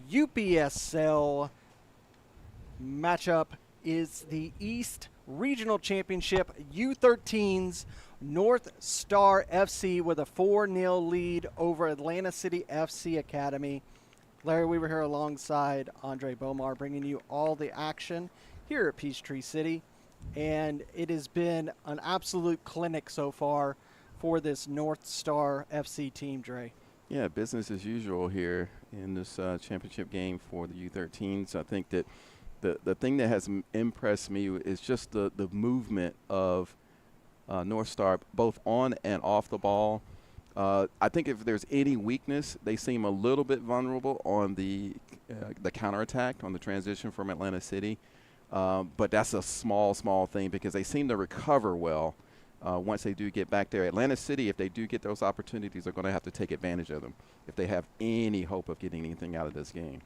B: UPSL matchup. Is the East Regional Championship U13's North Star FC with a 4-0 lead over Atlanta City FC Academy. Larry Weaver here alongside Andre Bomar, bringing you all the action here at Peachtree City. And it has been an absolute clinic so far for this North Star FC team, Dre.
C: Yeah, business as usual here in this championship game for the U13s. I think that the thing that has impressed me is just the movement of North Star, both on and off the ball. I think if there's any weakness, they seem a little bit vulnerable on the counterattack, on the transition from Atlanta City. But that's a small thing because they seem to recover well once they do get back there. Atlanta City, if they do get those opportunities, are going to have to take advantage of them if they have any hope of getting anything out of this game.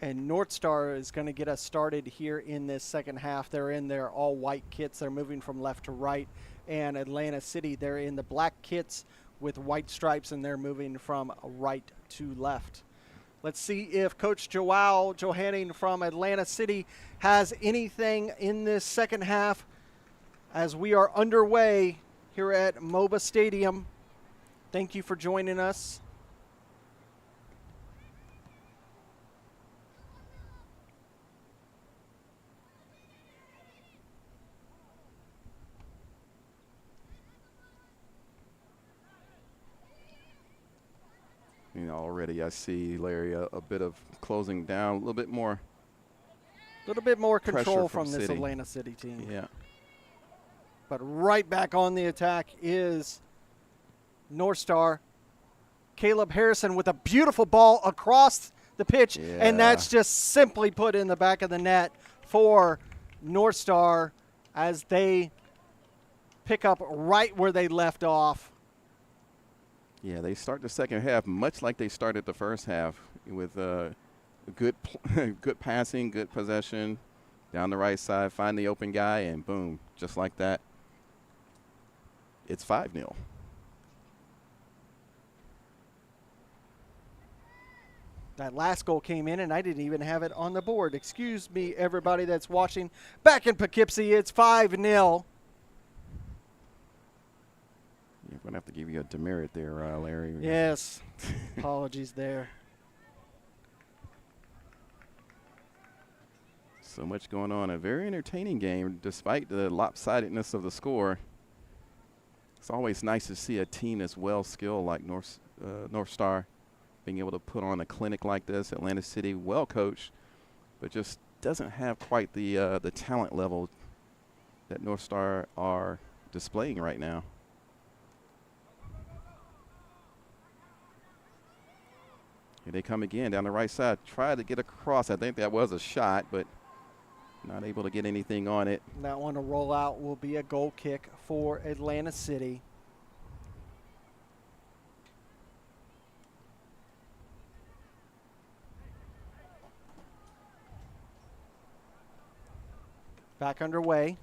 B: And North Star is going to get us started here in this second half. They're in their all-white kits. They're moving from left to right. And Atlanta City, they're in the black kits with white stripes, and they're moving from right to left. Let's see if Coach Joao Johanning from Atlanta City has anything in this second half as we are underway here at MOBA Stadium. Thank you for joining us.
C: You know, already I see, Larry, a bit of closing down, a little bit more
B: control
C: from
B: from this
C: City.
B: Atlanta City team.
C: Yeah.
B: But right back on the attack is North Star. Caleb Harrison with a beautiful ball across the pitch, and that's just simply put in the back of the net for North Star as they pick up right where they left off.
C: Yeah, they start the second half much like they started the first half with good passing, good possession, down the right side, find the open guy, and boom, just like that, it's 5-0.
B: That last goal came in, and I didn't even have it on the board. Excuse me, everybody that's watching. Back in Poughkeepsie, it's 5-0.
C: You're going to have to give you a demerit there, Larry.
B: Yes. Apologies there.
C: So much going on. A very entertaining game despite the lopsidedness of the score. It's always nice to see a team that's well-skilled like North Star being able to put on a clinic like this. Atlanta City, well-coached, but just doesn't have quite the talent level that North Star are displaying right now. Here they come again down the right side. Try to get across. I think that was a shot, but not able to get anything on it.
B: That one to roll out will be a goal kick for Atlanta City. Back underway.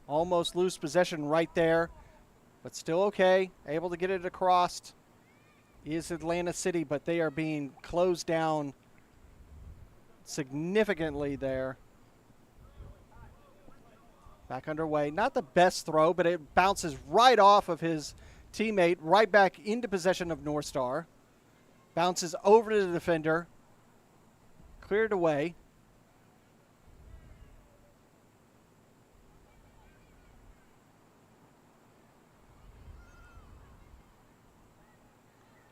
B: Almost lose possession right there, but still okay. Able to get it across is Atlanta City, but they are being closed down significantly there. Back underway. Not the best throw, but it bounces right off of his teammate, right back into possession of North Star. Bounces over to the defender. Cleared away.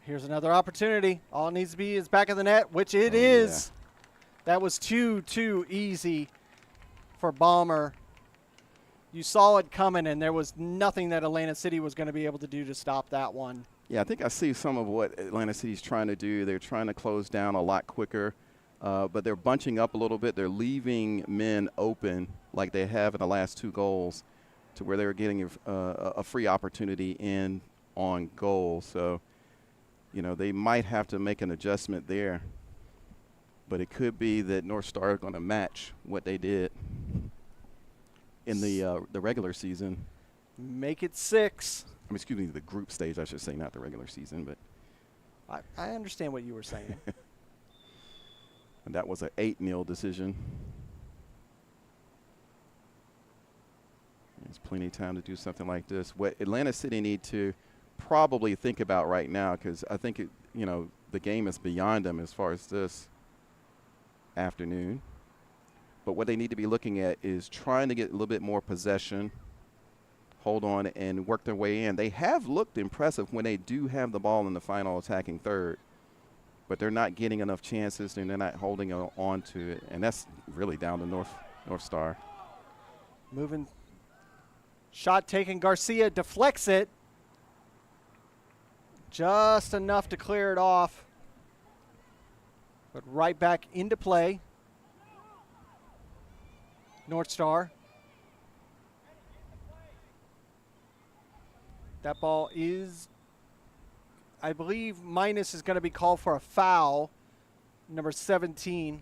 B: Here's another opportunity. All it needs to be is back of the net, which it is. Yeah. That was too easy for Bomber. You saw it coming, and there was nothing that Atlanta City was going to be able to do to stop that one.
C: Yeah, I think I see some of what Atlanta City's trying to do. They're trying to close down a lot quicker, but they're bunching up a little bit. They're leaving men open like they have in the last two goals to where they're getting a free opportunity in on goal. So, you know, they might have to make an adjustment there. But it could be that North Star is going to match what they did. in the regular season.
B: Make it 6.
C: I mean, excuse me, the group stage, I should say, not the regular season, but
B: I understand what you were saying.
C: and that was an 8-0 decision. There's plenty of time to do something like this. What Atlanta City need to probably think about right now, because I think the game is beyond them as far as this afternoon. But what they need to be looking at is trying to get a little bit more possession, hold on, and work their way in. They have looked impressive when they do have the ball in the final attacking third, but they're not getting enough chances and they're not holding on to it. And that's really down to North Star.
B: Moving. Shot taken. Garcia deflects it. Just enough to clear it off. But right back into play. North Star. That ball is, I believe, minus is going to be called for a foul. Number 17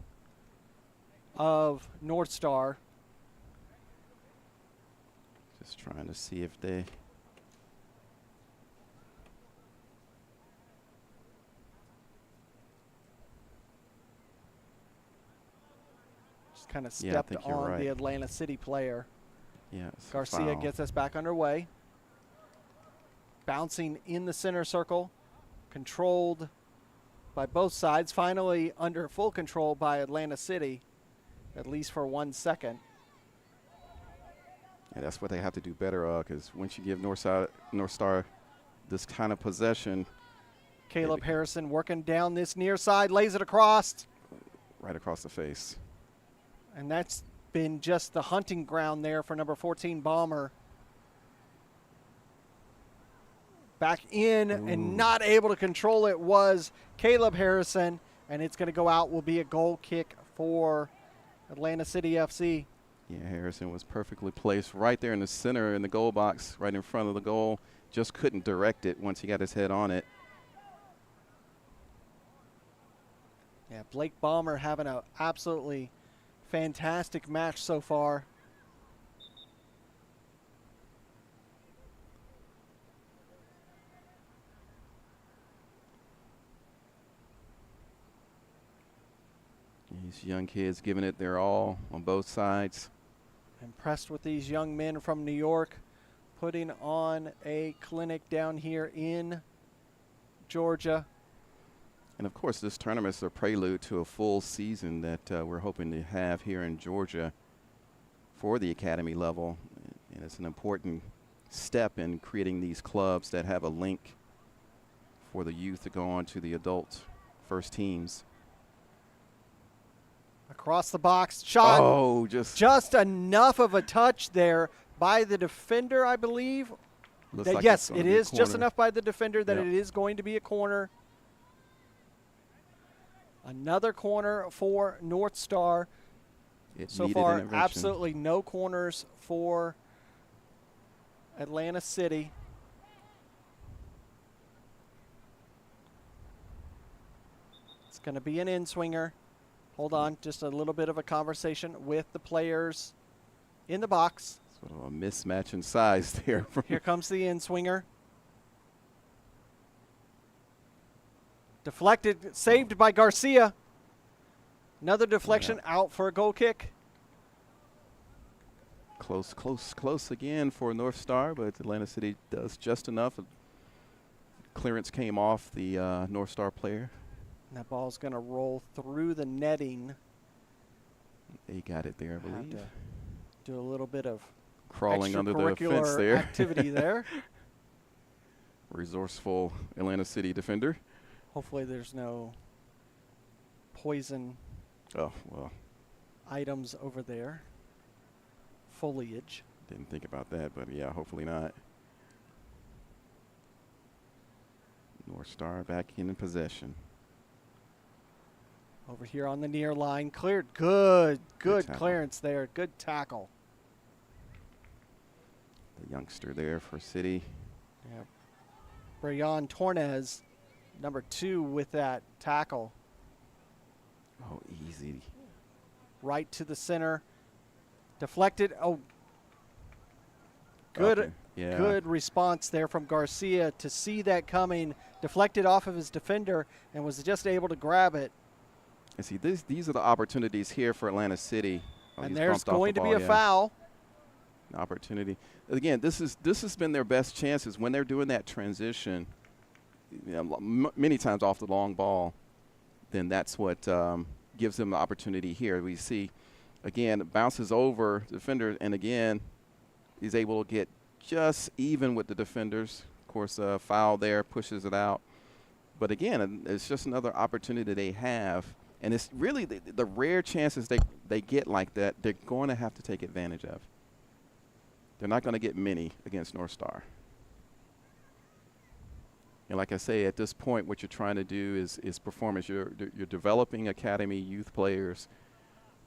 B: of North Star.
C: Just trying to see if they.
B: Just kind of stepped on the Atlanta City player.
C: Yeah.
B: Garcia gets us back underway. Bouncing in the center circle. Controlled by both sides. Finally under full control by Atlanta City, at least for 1 second.
C: Yeah, that's what they have to do better, because once you give North Star this kind of possession.
B: Caleb Harrison working down this near side, lays it across.
C: Right across the face.
B: And that's been just the hunting ground there for number 14 Bomber. Back in and not able to control it was Caleb Harrison, and it's going to go out. Will be a goal kick for Atlanta City FC.
C: Yeah, Harrison was perfectly placed right there in the center in the goal box, right in front of the goal. Just couldn't direct it once he got his head on it.
B: Yeah, Blake Bomber having an absolutely fantastic match so far.
C: These young kids giving it their all on both sides.
B: Impressed with these young men from New York, putting on a clinic down here in Georgia.
C: And of course, this tournament is a prelude to a full season that we're hoping to have here in Georgia for the academy level. And it's an important step in creating these clubs that have a link for the youth to go on to the adult first teams.
B: Across the box, shot.
C: Oh,
B: just enough of a touch there by the defender, I believe.
C: Like
B: yes, it is just enough by the defender that it is going to be a corner. Another corner for North Star. So far, absolutely no corners for Atlanta City. It's going to be an in-swinger. Hold on, just a little bit of a conversation with the players in the box.
C: Sort of a mismatch in size there.
B: Here comes the in-swinger. Deflected, saved by Garcia. Another deflection out for a goal kick.
C: Close again for North Star, but Atlanta City does just enough. Clearance came off the North Star player.
B: And that ball's going to roll through the netting.
C: They got it there, I believe.
B: Have to do a little bit of
C: crawling under the fence there.
B: Activity there.
C: Resourceful Atlanta City defender.
B: Hopefully there's no poison items over there. Foliage.
C: Didn't think about that, but yeah, hopefully not. North Star back in possession.
B: Over here on the near line, cleared. Good clearance there. Good tackle.
C: The youngster there for City.
B: Yeah. Brayan Tornes, number 2 with that tackle.
C: Oh, easy.
B: Right to the center. Deflected. Oh, Good,
C: Yeah.
B: good response there from Garcia to see that coming, deflected off of his defender, and was just able to grab it.
C: And see, these are the opportunities here for Atlanta City. Oh,
B: And
C: he's
B: there's
C: bumped off
B: going
C: the
B: to be
C: ball,
B: a
C: yeah.
B: foul.
C: Opportunity. Again, this has been their best chances when they're doing that transition. You know, many times off the long ball, then that's what gives them the opportunity here. We see, again, it bounces over the defender, and again, he's able to get just even with the defenders. Of course, foul there, pushes it out. But again, it's just another opportunity they have. And it's really the rare chances they get like that, they're going to have to take advantage of. They're not going to get many against North Star. And like I say, at this point, what you're trying to do is performance. You're developing academy youth players.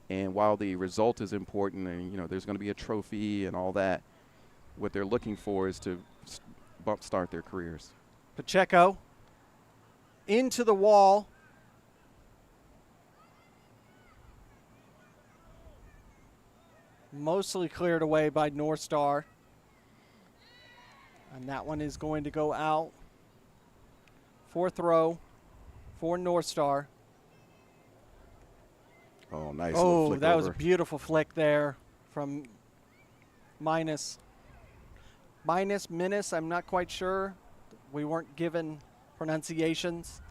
C: And while the result is important and, you know, there's going to be a trophy and all that, what they're looking for is to bump start their careers.
B: Pacheco into the wall. Mostly cleared away by North Star. And that one is going to go out. Fourth row for North Star.
C: Oh, nice.
B: Oh, that was a beautiful flick there from Minus, I'm not quite sure. We weren't given pronunciations.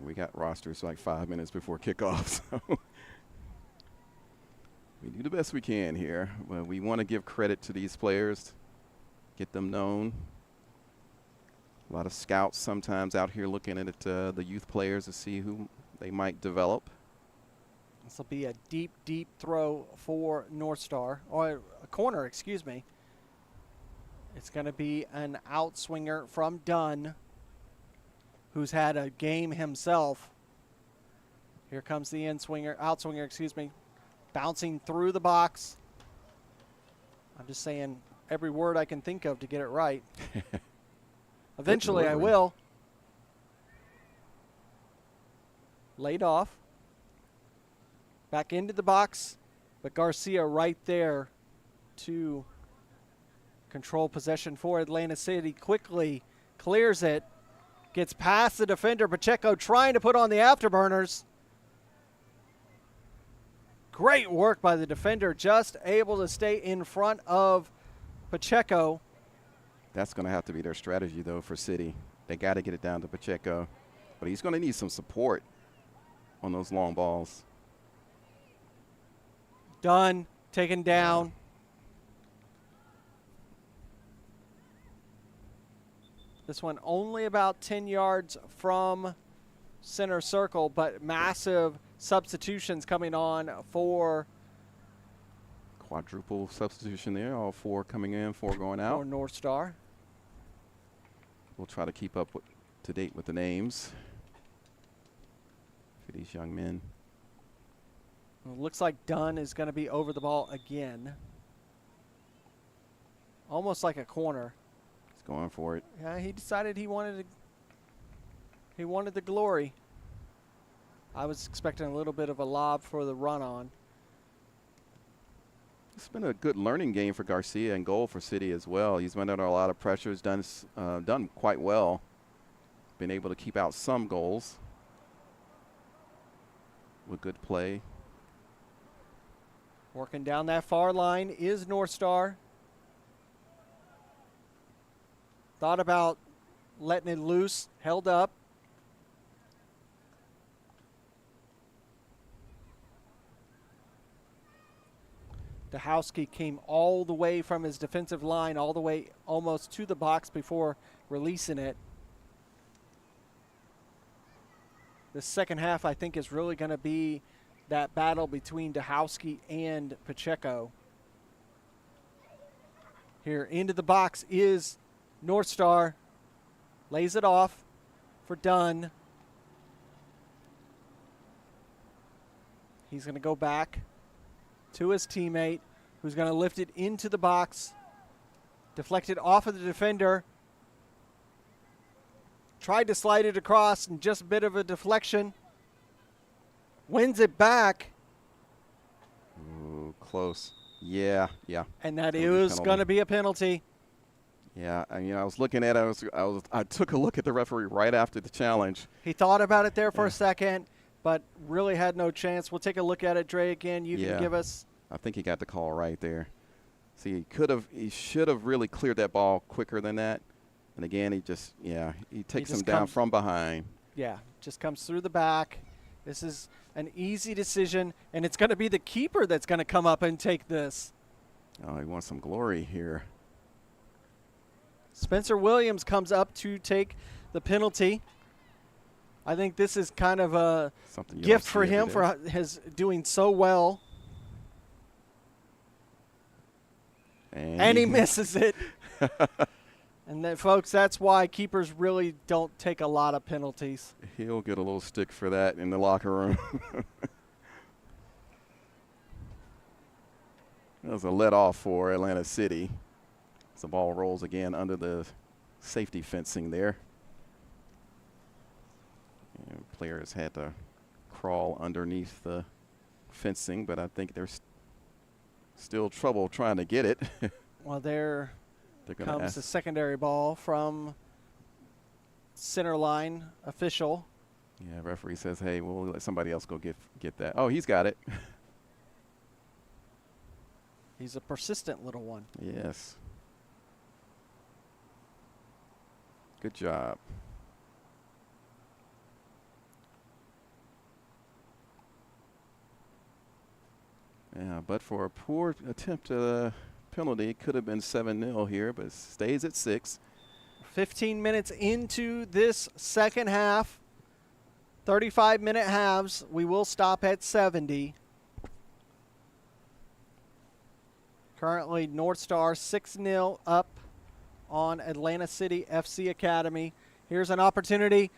C: We got rosters like 5 minutes before kickoff, so we do the best we can here. But we want to give credit to these players, get them known. A lot of scouts sometimes out here looking at the youth players to see who they might develop.
B: This will be a deep, deep throw for North Star, or a corner, excuse me. It's going to be an outswinger from Dunn, who's had a game himself. Here comes the outswinger, excuse me, bouncing through the box. I'm just saying every word I can think of to get it right. Eventually I will. Laid off. Back into the box, but Garcia right there to control possession for Atlanta City. Quickly clears it, gets past the defender. Pacheco trying to put on the afterburners. Great work by the defender, just able to stay in front of Pacheco.
C: That's going to have to be their strategy, though, for City. They got to get it down to Pacheco, but he's going to need some support on those long balls.
B: Dunn taken down. This one only about 10 yards from center circle, but massive substitutions coming on for
C: quadruple substitution there. All four coming in, four going out.
B: For North Star.
C: We'll try to keep up to date with the names for these young men.
B: It looks like Dunn is going to be over the ball again. Almost like a corner.
C: He's going for it.
B: Yeah, he decided he wanted the glory. I was expecting a little bit of a lob for the run on.
C: It's been a good learning game for Garcia and goal for City as well. He's been under a lot of pressure. He's done quite well. Been able to keep out some goals with good play.
B: Working down that far line is North Star. Thought about letting it loose, held up. Dahowski came all the way from his defensive line, all the way almost to the box before releasing it. The second half, I think, is really going to be that battle between Dahowski and Pacheco. Here into the box is North Star. Lays it off for Dunn. He's going to go back to his teammate, who's going to lift it into the box. Deflected off of the defender. Tried to slide it across, and just a bit of a deflection. Wins it back.
C: Ooh, close. Yeah, yeah.
B: And that
C: Gonna be
B: is
C: penalty.
B: going to be a penalty.
C: Yeah, and, I was looking at it. I took a look at the referee right after the challenge.
B: He thought about it there for a second, but really had no chance. We'll take a look at it, Dre, again. You can give us.
C: I think he got the call right there. See, he should have really cleared that ball quicker than that. And again, he takes him down from behind.
B: Yeah, just comes through the back. This is an easy decision, and it's going to be the keeper that's going to come up and take this.
C: Oh, he wants some glory here.
B: Spencer Williams comes up to take the penalty. I think this is kind of a gift for him for his doing so well. And he misses it. And then, folks, that's why keepers really don't take a lot of penalties.
C: He'll get a little stick for that in the locker room. That was a let off for Atlanta City. As the ball rolls again under the safety fencing there. And players had to crawl underneath the fencing, but I think there's still trouble trying to get it.
B: Well, there comes the secondary ball from center line official.
C: Yeah, referee says, hey, we'll let somebody else go get that. Oh, he's got it.
B: He's a persistent little one.
C: Yes. Good job. Yeah, but for a poor attempt at a penalty, it could have been 7-0 here, but it stays at 6.
B: 15 minutes into this second half, 35-minute halves. We will stop at 70. Currently, North Star 6-0 up on Atlanta City FC Academy. Here's an opportunity.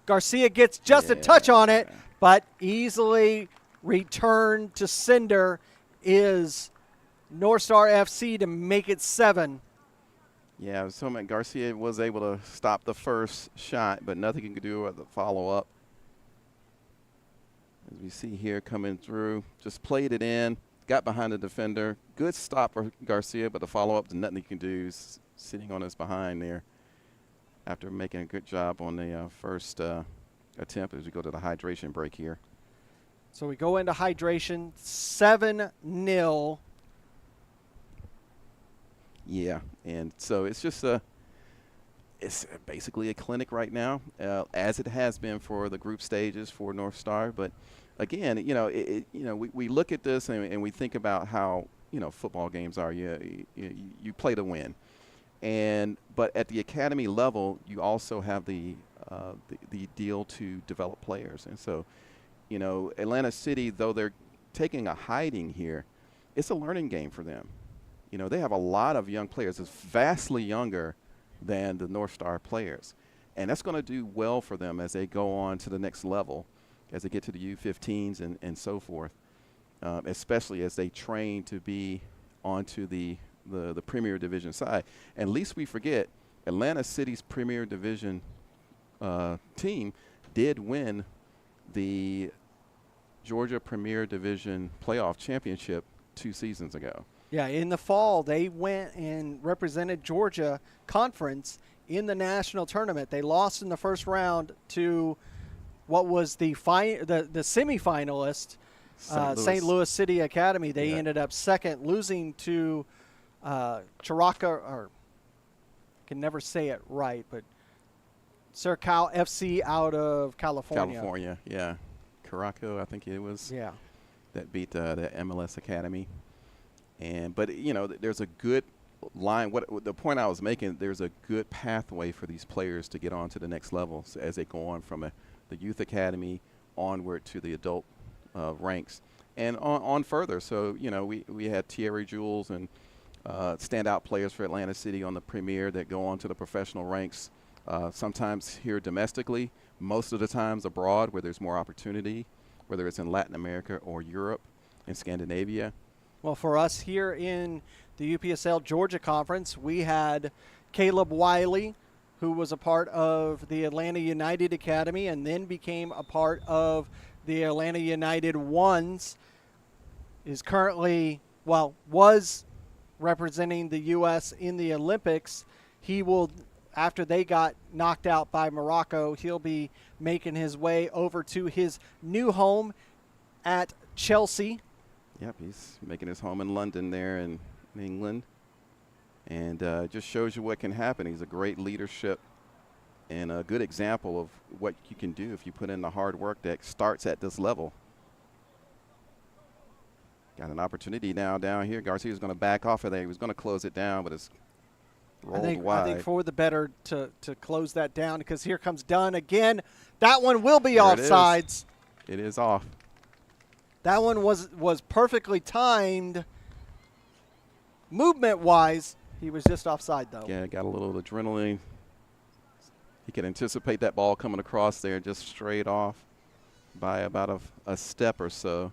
B: Garcia gets just a touch on it, but easily returned to sender is North Star FC to make it 7.
C: Yeah, so Garcia was able to stop the first shot, but nothing he could do with the follow-up. As we see here coming through, just played it in, got behind the defender. Good stop for Garcia, but the follow-up, nothing he can do. He's sitting on his behind there after making a good job on the first attempt as we go to the hydration break here.
B: So we go into hydration, 7-0.
C: Yeah, and so it's just it's basically a clinic right now, as it has been for the group stages for North Star. But again, we look at this and we think about how football games are. You play to win, but at the academy level, you also have the deal to develop players, and so Atlanta City, though they're taking a hiding here, it's a learning game for them. They have a lot of young players. It's vastly younger than the North Star players. And that's going to do well for them as they go on to the next level, as they get to the U13s and so forth, especially as they train to be onto the Premier Division side. And least we forget, Atlanta City's Premier Division team did win the Georgia Premier Division playoff championship 2 seasons ago.
B: Yeah, in the fall, they went and represented Georgia Conference in the national tournament. They lost in the first round to what was the semifinalist, St. Louis City Academy. They ended up second, losing to Chiraca, or I can never say it right, but Surcal FC out of California.
C: California, yeah. Caraco, I think it was.
B: Yeah.
C: That beat the MLS Academy. But there's a good line. The point I was making, there's a good pathway for these players to get on to the next level as they go on from the youth academy onward to the adult ranks and on further. So we had Thierry Jules and standout players for Atlanta City on the Premier that go on to the professional ranks. Sometimes here domestically, most of the times abroad where there's more opportunity, whether it's in Latin America or Europe and Scandinavia.
B: Well, for us here in the UPSL Georgia Conference, we had Caleb Wiley, who was a part of the Atlanta United Academy and then became a part of the Atlanta United Ones, is currently was representing the U.S. in the Olympics. He will, after they got knocked out by Morocco, he'll be making his way over to his new home at Chelsea.
C: Yep, he's making his home in London there in England. And just shows you what can happen. He's a great leadership and a good example of what you can do if you put in the hard work that starts at this level. Got an opportunity now down here. Garcia's going to back off of there. He was going to close it down, but it's rolled wide.
B: I think for the better to close that down, because here comes Dunn again. That one will be offsides.
C: It is off.
B: That one was perfectly timed movement-wise. He was just offside, though.
C: Yeah, got a little adrenaline. He could anticipate that ball coming across there just straight off by about a step or so.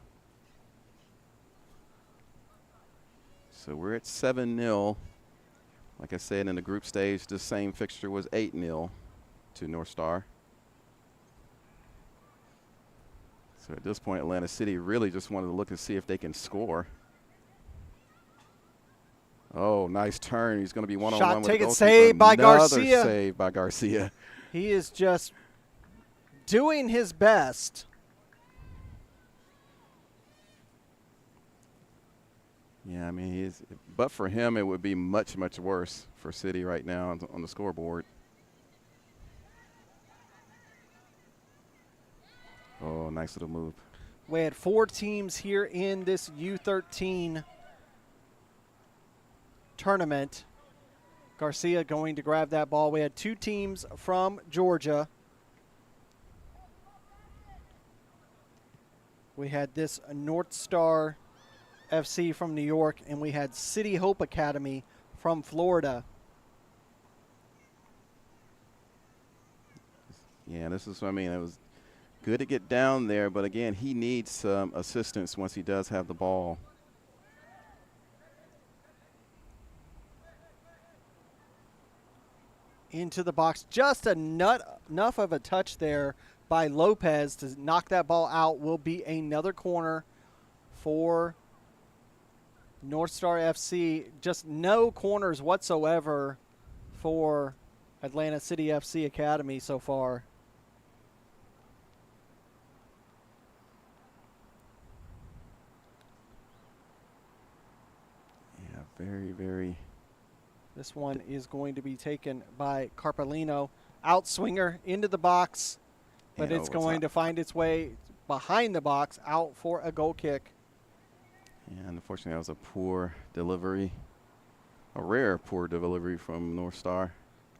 C: So we're at 7-0. Like I said, in the group stage, the same fixture was 8-0 to North Star. So at this point, Atlanta City really just wanted to look and see if they can score. Oh, nice turn. He's going to be one-on-one with the goalkeeper.
B: Shot taken, saved by Garcia.
C: Another save by Garcia.
B: He is just doing his best.
C: Yeah, I mean, but for him, it would be much, much worse for City right now on the scoreboard. Oh, nice little move.
B: We had 4 teams here in this U13 tournament. Garcia going to grab that ball. We had 2 teams from Georgia. We had this North Star FC from New York, and we had City Hope Academy from Florida.
C: Yeah, this is what I mean. It was good to get down there, but again, he needs some assistance once he does have the ball.
B: Into the box. Just enough of a touch there by Lopez to knock that ball out. Will be another corner for North Star FC. Just no corners whatsoever for Atlanta City FC Academy so far.
C: Yeah, very, very.
B: This one is going to be taken by Carpolino. Outswinger into the box, but it's going to find its way behind the box, out for a goal kick.
C: Yeah, unfortunately, that was a poor delivery, a rare poor delivery from North Star.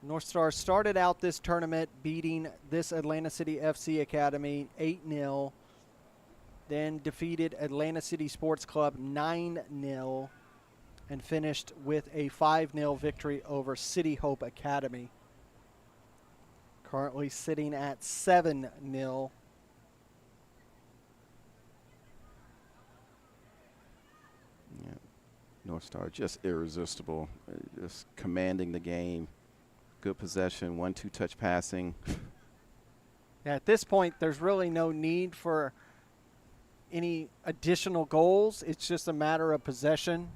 B: North Star started out this tournament beating this Atlanta City FC Academy 8-0, then defeated Atlanta City Sports Club 9-0, and finished with a 5-0 victory over City Hope Academy. Currently sitting at 7-0.
C: Yeah, North Star just irresistible, just commanding the game. Good possession, 1-2 touch passing.
B: Yeah, at this point, there's really no need for any additional goals. It's just a matter of possession.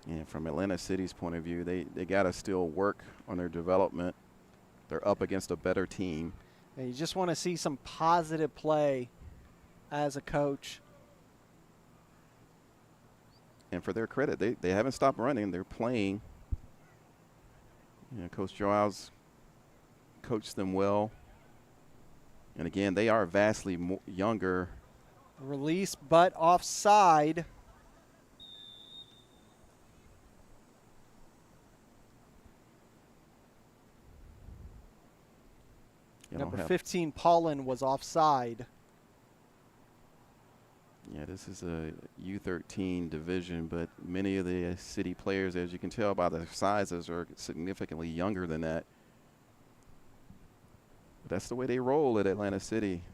C: And from Atlanta City's point of view, they got to still work on their development. They're up against a better team.
B: And you just want to see some positive play as a coach.
C: And for their credit, they haven't stopped running. They're playing. You know, Coach Joao's coached them well. And again, they are vastly younger.
B: Release, but offside. Number 15, Paulin, was offside.
C: Yeah, this is a U13 division, but many of the city players, as you can tell by their sizes, are significantly younger than that. But that's the way they roll at Atlanta City.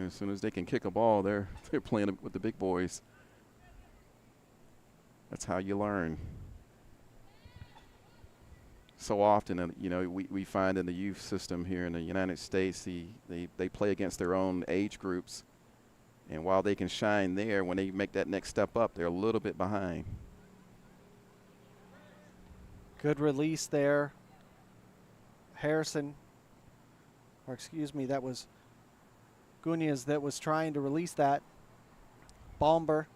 C: As soon as they can kick a ball, they're playing with the big boys. That's how you learn. so often, you know, we find in the youth system here in the United States, they play against their own age groups. And while they can shine there, when they make that next step up, they're a little bit behind.
B: Good release there. Harrison, or excuse me, that was Gunez that was trying to release that. Bomber.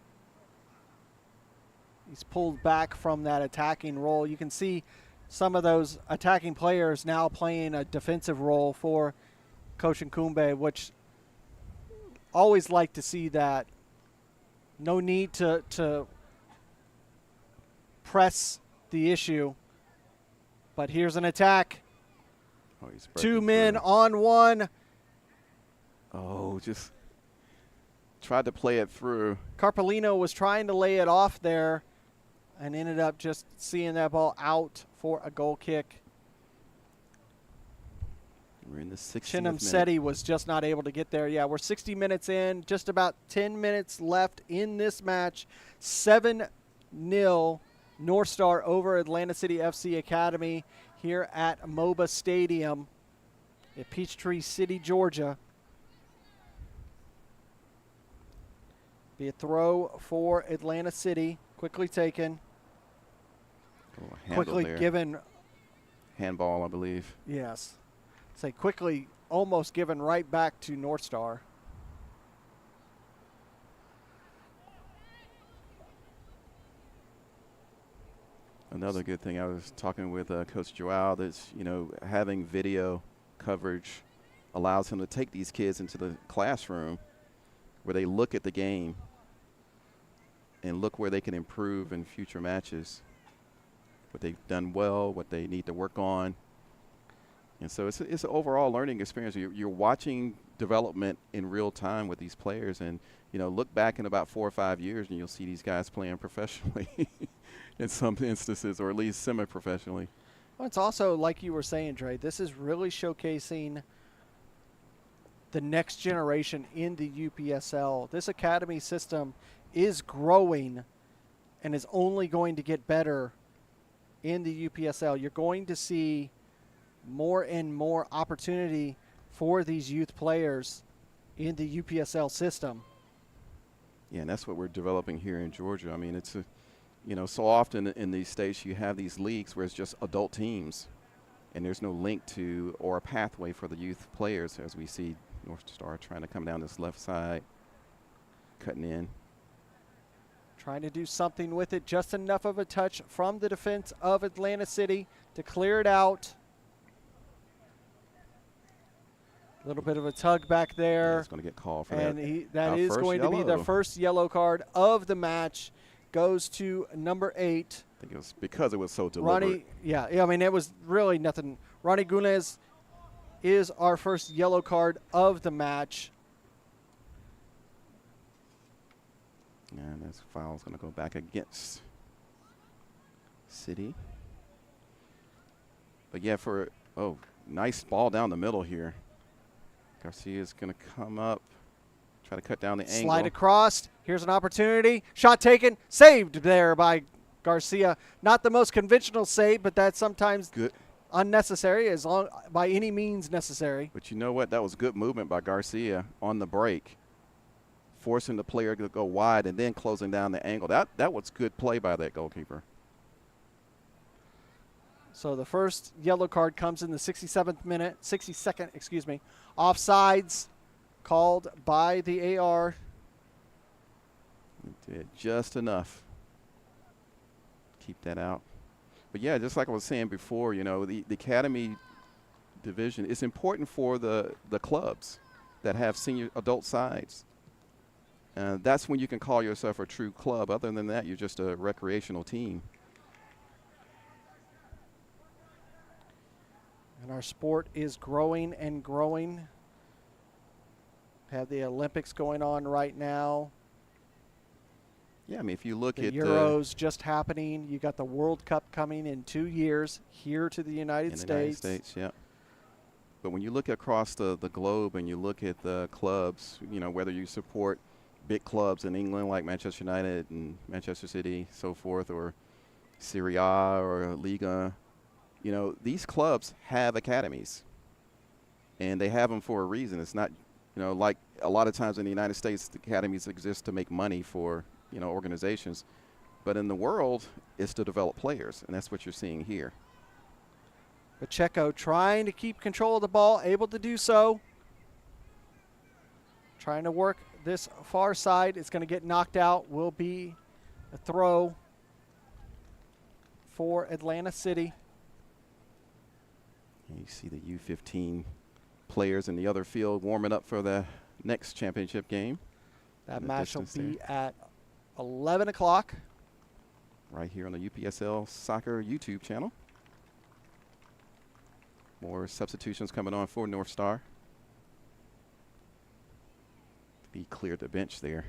B: He's pulled back from that attacking role. You can see some of those attacking players now playing a defensive role for Coach Nkumbe, which always like to see that. No need to press the issue. But here's an attack.
C: Oh, he's
B: 2 men
C: through.
B: on 1.
C: Oh, just tried to play it through.
B: Carpolino was trying to lay it off there and ended up just seeing that ball out for a goal kick.
C: We're in the 60th
B: Chinamseti
C: minute.
B: was just not able to get there. Yeah, we're 60 minutes in, just about 10 minutes left in this match. 7-0 North Star over Atlanta City FC Academy here at MOBA Stadium at Peachtree City, Georgia. Be a throw for Atlanta City. Quickly taken.
C: Oh,
B: Quickly
C: there.
B: given.
C: Handball, I believe.
B: Yes. Say quickly almost given right back to North Star.
C: Another good thing, I was talking with Coach Joao, that's, you know, having video coverage allows him to take these kids into the classroom where they look at the game and look where they can improve in future matches, what they've done well, what they need to work on. And so it's an overall learning experience. You're watching development in real time with these players, and, you know, look back in about 4 or 5 years and you'll see these guys playing professionally in some instances, or at least semi-professionally.
B: Well, it's also, like you were saying, Dre, this is really showcasing the next generation in the UPSL. This academy system is growing and is only going to get better in the UPSL. You're going to see more and more opportunity for these youth players in the UPSL system.
C: Yeah, and that's what we're developing here in Georgia. I mean, it's a, you know, so often in these states you have these leagues where it's just adult teams and there's no link to or a pathway for the youth players, as we see North Star trying to come down this left side, cutting in.
B: Trying to do something with it, just enough of a touch from the defense of Atlanta City to clear it out. A little bit of a tug back there.
C: Yeah, he's going to get called for
B: and
C: that.
B: that is going to be the first yellow card of the match. Goes to number 8.
C: I think it was because it was so deliberate.
B: Yeah, I mean, it was really nothing. Ronnie Gunez is our first yellow card of the match.
C: And this foul is going to go back against City. But yeah, nice ball down the middle here. Garcia's going to come up, try to cut down the angle.
B: Slide across. Here's an opportunity. Shot taken. Saved there by Garcia. Not the most conventional save, but that's sometimes
C: good,
B: unnecessary, as long by any means necessary.
C: But you know what? That was good movement by Garcia on the break, forcing the player to go wide and then closing down the angle. That was good play by that goalkeeper.
B: So the first yellow card comes in the 62nd, excuse me. Offsides called by the AR.
C: It did just enough. Keep that out. But yeah, just like I was saying before, you know, the academy division is important for the clubs that have senior adult sides. That's when you can call yourself a true club. Other than that, you're just a recreational team.
B: And our sport is growing and growing. Have the Olympics going on right now.
C: Yeah, I mean, if you look
B: the
C: at
B: Euros just happening, you got the World Cup coming in 2 years here to the United States.
C: Yeah. But when you look across the globe and you look at the clubs, you know, whether you support big clubs in England like Manchester United and Manchester City, so forth, or Serie A or Liga, you know, these clubs have academies, and they have them for a reason. It's not, you know, like a lot of times in the United States, the academies exist to make money for, you know, organizations. But in the world, it's to develop players, and that's what you're seeing here.
B: Pacheco trying to keep control of the ball, able to do so. Trying to work this far side. It's going to get knocked out. Will be a throw for Atlanta City.
C: You see the U13 players in the other field warming up for the next championship game.
B: That match will be at 11 o'clock.
C: Right here on the UPSL Soccer YouTube channel. More substitutions coming on for North Star. He cleared the bench there.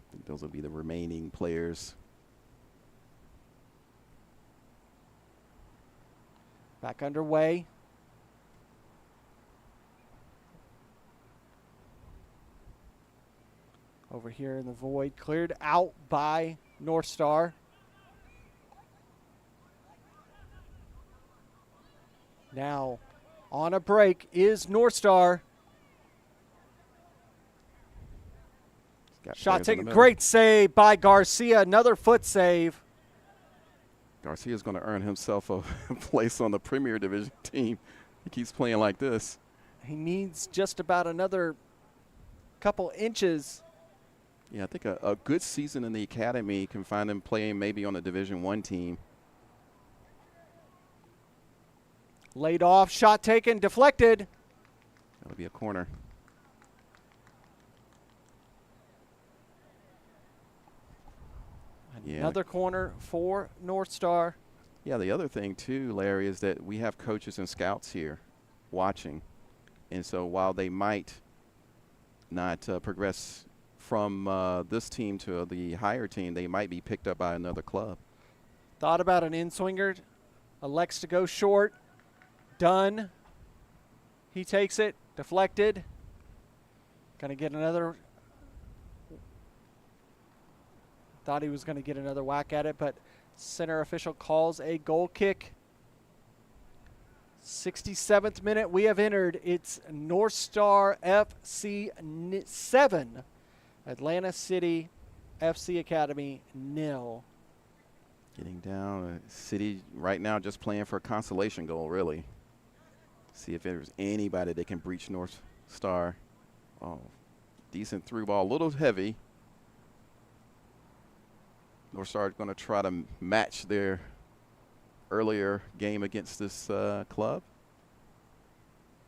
C: I think those will be the remaining players.
B: Back underway. Over here in the void, cleared out by North Star. Now on a break is North Star. Shot taken, great save by Garcia, another foot save.
C: Garcia's going to earn himself a place on the Premier Division team. He keeps playing like this.
B: He needs just about another couple inches.
C: Yeah, I think a good season in the academy can find him playing maybe on a Division I team.
B: Laid off, shot taken, deflected.
C: That'll be a corner.
B: Another corner for North Star.
C: Yeah, the other thing too, Larry, is that we have coaches and scouts here watching. And so while they might not progress from this team to the higher team, they might be picked up by another club.
B: Thought about an in-swinger. Elects to go short. Done. He takes it. Deflected. Going to get another. Thought he was going to get another whack at it, but center official calls a goal kick. 67th minute. We have entered. It's North Star FC 7. Atlanta City FC Academy 0.
C: Getting down. City right now just playing for a consolation goal, really. See if there's anybody that can breach North Star. Oh, decent through ball, a little heavy. North Star is going to try to match their earlier game against this club.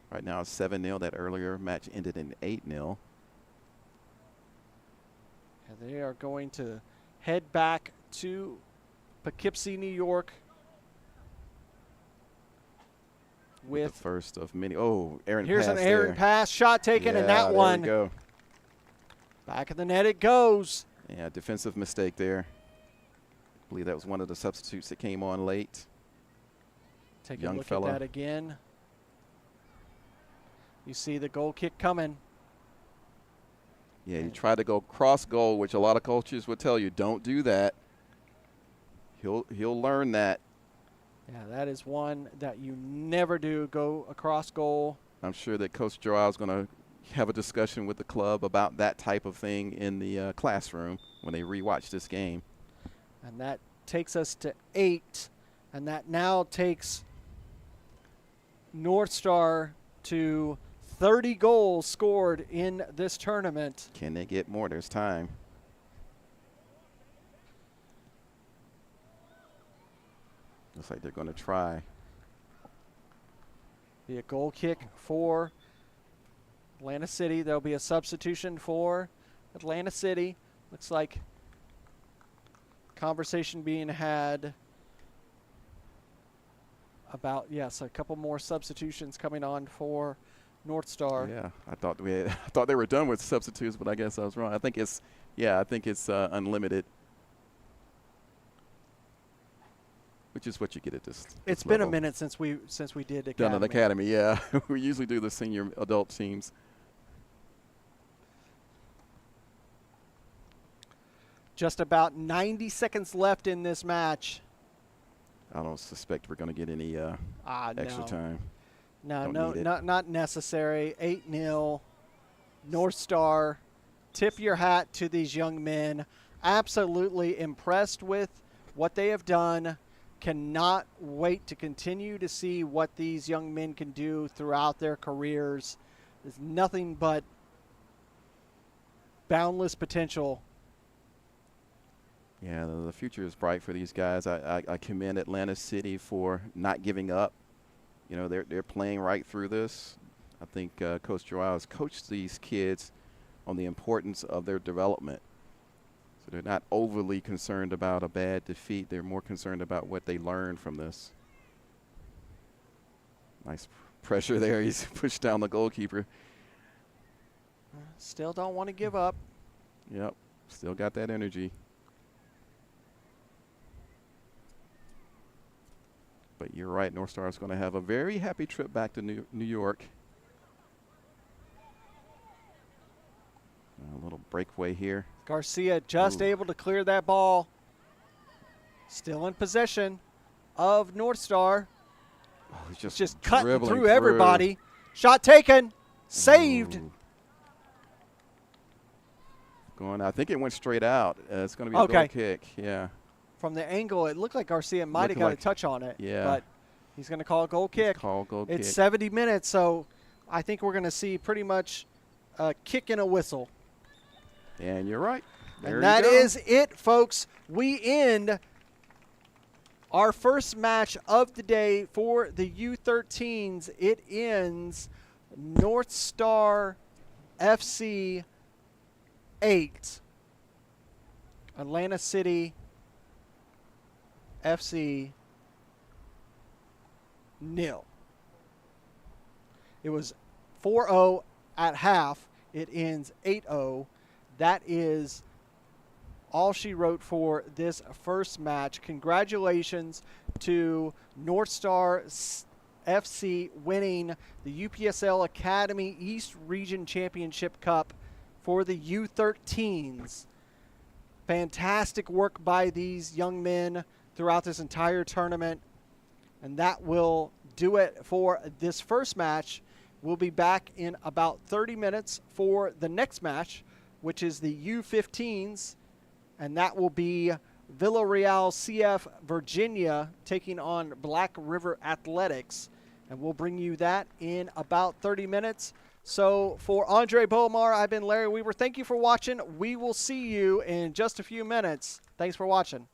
C: Right now it's 7-0. That earlier match ended in 8-0.
B: And they are going to head back to Poughkeepsie, New York. With
C: the first of many. Oh, Aaron
B: here's
C: pass
B: an Aaron
C: there.
B: pass, shot taken,
C: yeah,
B: and that one.
C: There we go.
B: Back of the net it goes.
C: Yeah, defensive mistake there. I believe that was one of the substitutes that came on late.
B: Take
C: Young
B: a look
C: fella.
B: at that again. You see the goal kick coming.
C: Yeah, he tried to go cross goal, which a lot of coaches would tell you, don't do that. He'll learn that.
B: Yeah, that is one that you never do, go across goal.
C: I'm sure that Coach Joao is going to have a discussion with the club about that type of thing in the classroom when they rewatch this game.
B: And that takes us to 8, and that now takes North Star to 30 goals scored in this tournament.
C: Can they get more? There's time. Looks like they're going to try.
B: Be a goal kick for Atlanta City. There'll be a substitution for Atlanta City. Looks like conversation being had about, yes, a couple more substitutions coming on for North Star.
C: Yeah, I thought they were done with substitutes, but I guess I was wrong. I think it's unlimited, which is what you get at this.
B: It's
C: level.
B: been a minute since we did academy.
C: Done at academy, yeah. We usually do the senior adult teams.
B: Just about 90 seconds left in this match.
C: I don't suspect we're going to get any extra
B: No.
C: time.
B: No,
C: Don't need it.
B: not necessary. 8-0. North Star. Tip your hat to these young men. Absolutely impressed with what they have done. Cannot wait to continue to see what these young men can do throughout their careers. There's nothing but boundless potential.
C: Yeah, the future is bright for these guys. I commend Atlanta City for not giving up. You know, they're playing right through this. I think Coach Joao has coached these kids on the importance of their development. So they're not overly concerned about a bad defeat. They're more concerned about what they learned from this. Nice pressure there. He's pushed down the goalkeeper.
B: Still don't want to give up.
C: Yep, still got that energy. But you're right, North Star is going to have a very happy trip back to New York. A little breakaway here.
B: Garcia just able to clear that ball. Still in possession of North Star.
C: Oh, he's
B: just cutting
C: dribbling
B: through everybody. Shot taken. Saved.
C: Ooh. Going, I think it went straight out. It's going to be a goal kick. Yeah.
B: From the angle, it looked like Garcia might have got a touch on it.
C: Yeah.
B: But he's going to call a goal kick. It's 70 minutes, so I think we're going to see pretty much a kick and a whistle.
C: And you're right.
B: And that is it, folks. We end our first match of the day for the U13s. It ends North Star FC 8, Atlanta City FC 0. It was 4-0 at half. It ends 8-0. That is all she wrote for this first match. Congratulations to North Star FC winning the UPSL Academy East Region Championship Cup for the U13s. Fantastic work by these young men throughout this entire tournament. And that will do it for this first match. We'll be back in about 30 minutes for the next match, which is the U15s, and that will be Villarreal CF Virginia taking on Black River Athletics, and we'll bring you that in about 30 minutes. So for Andre Bomar, I've been Larry Weaver. Thank you for watching. We will see you in just a few minutes. Thanks for watching.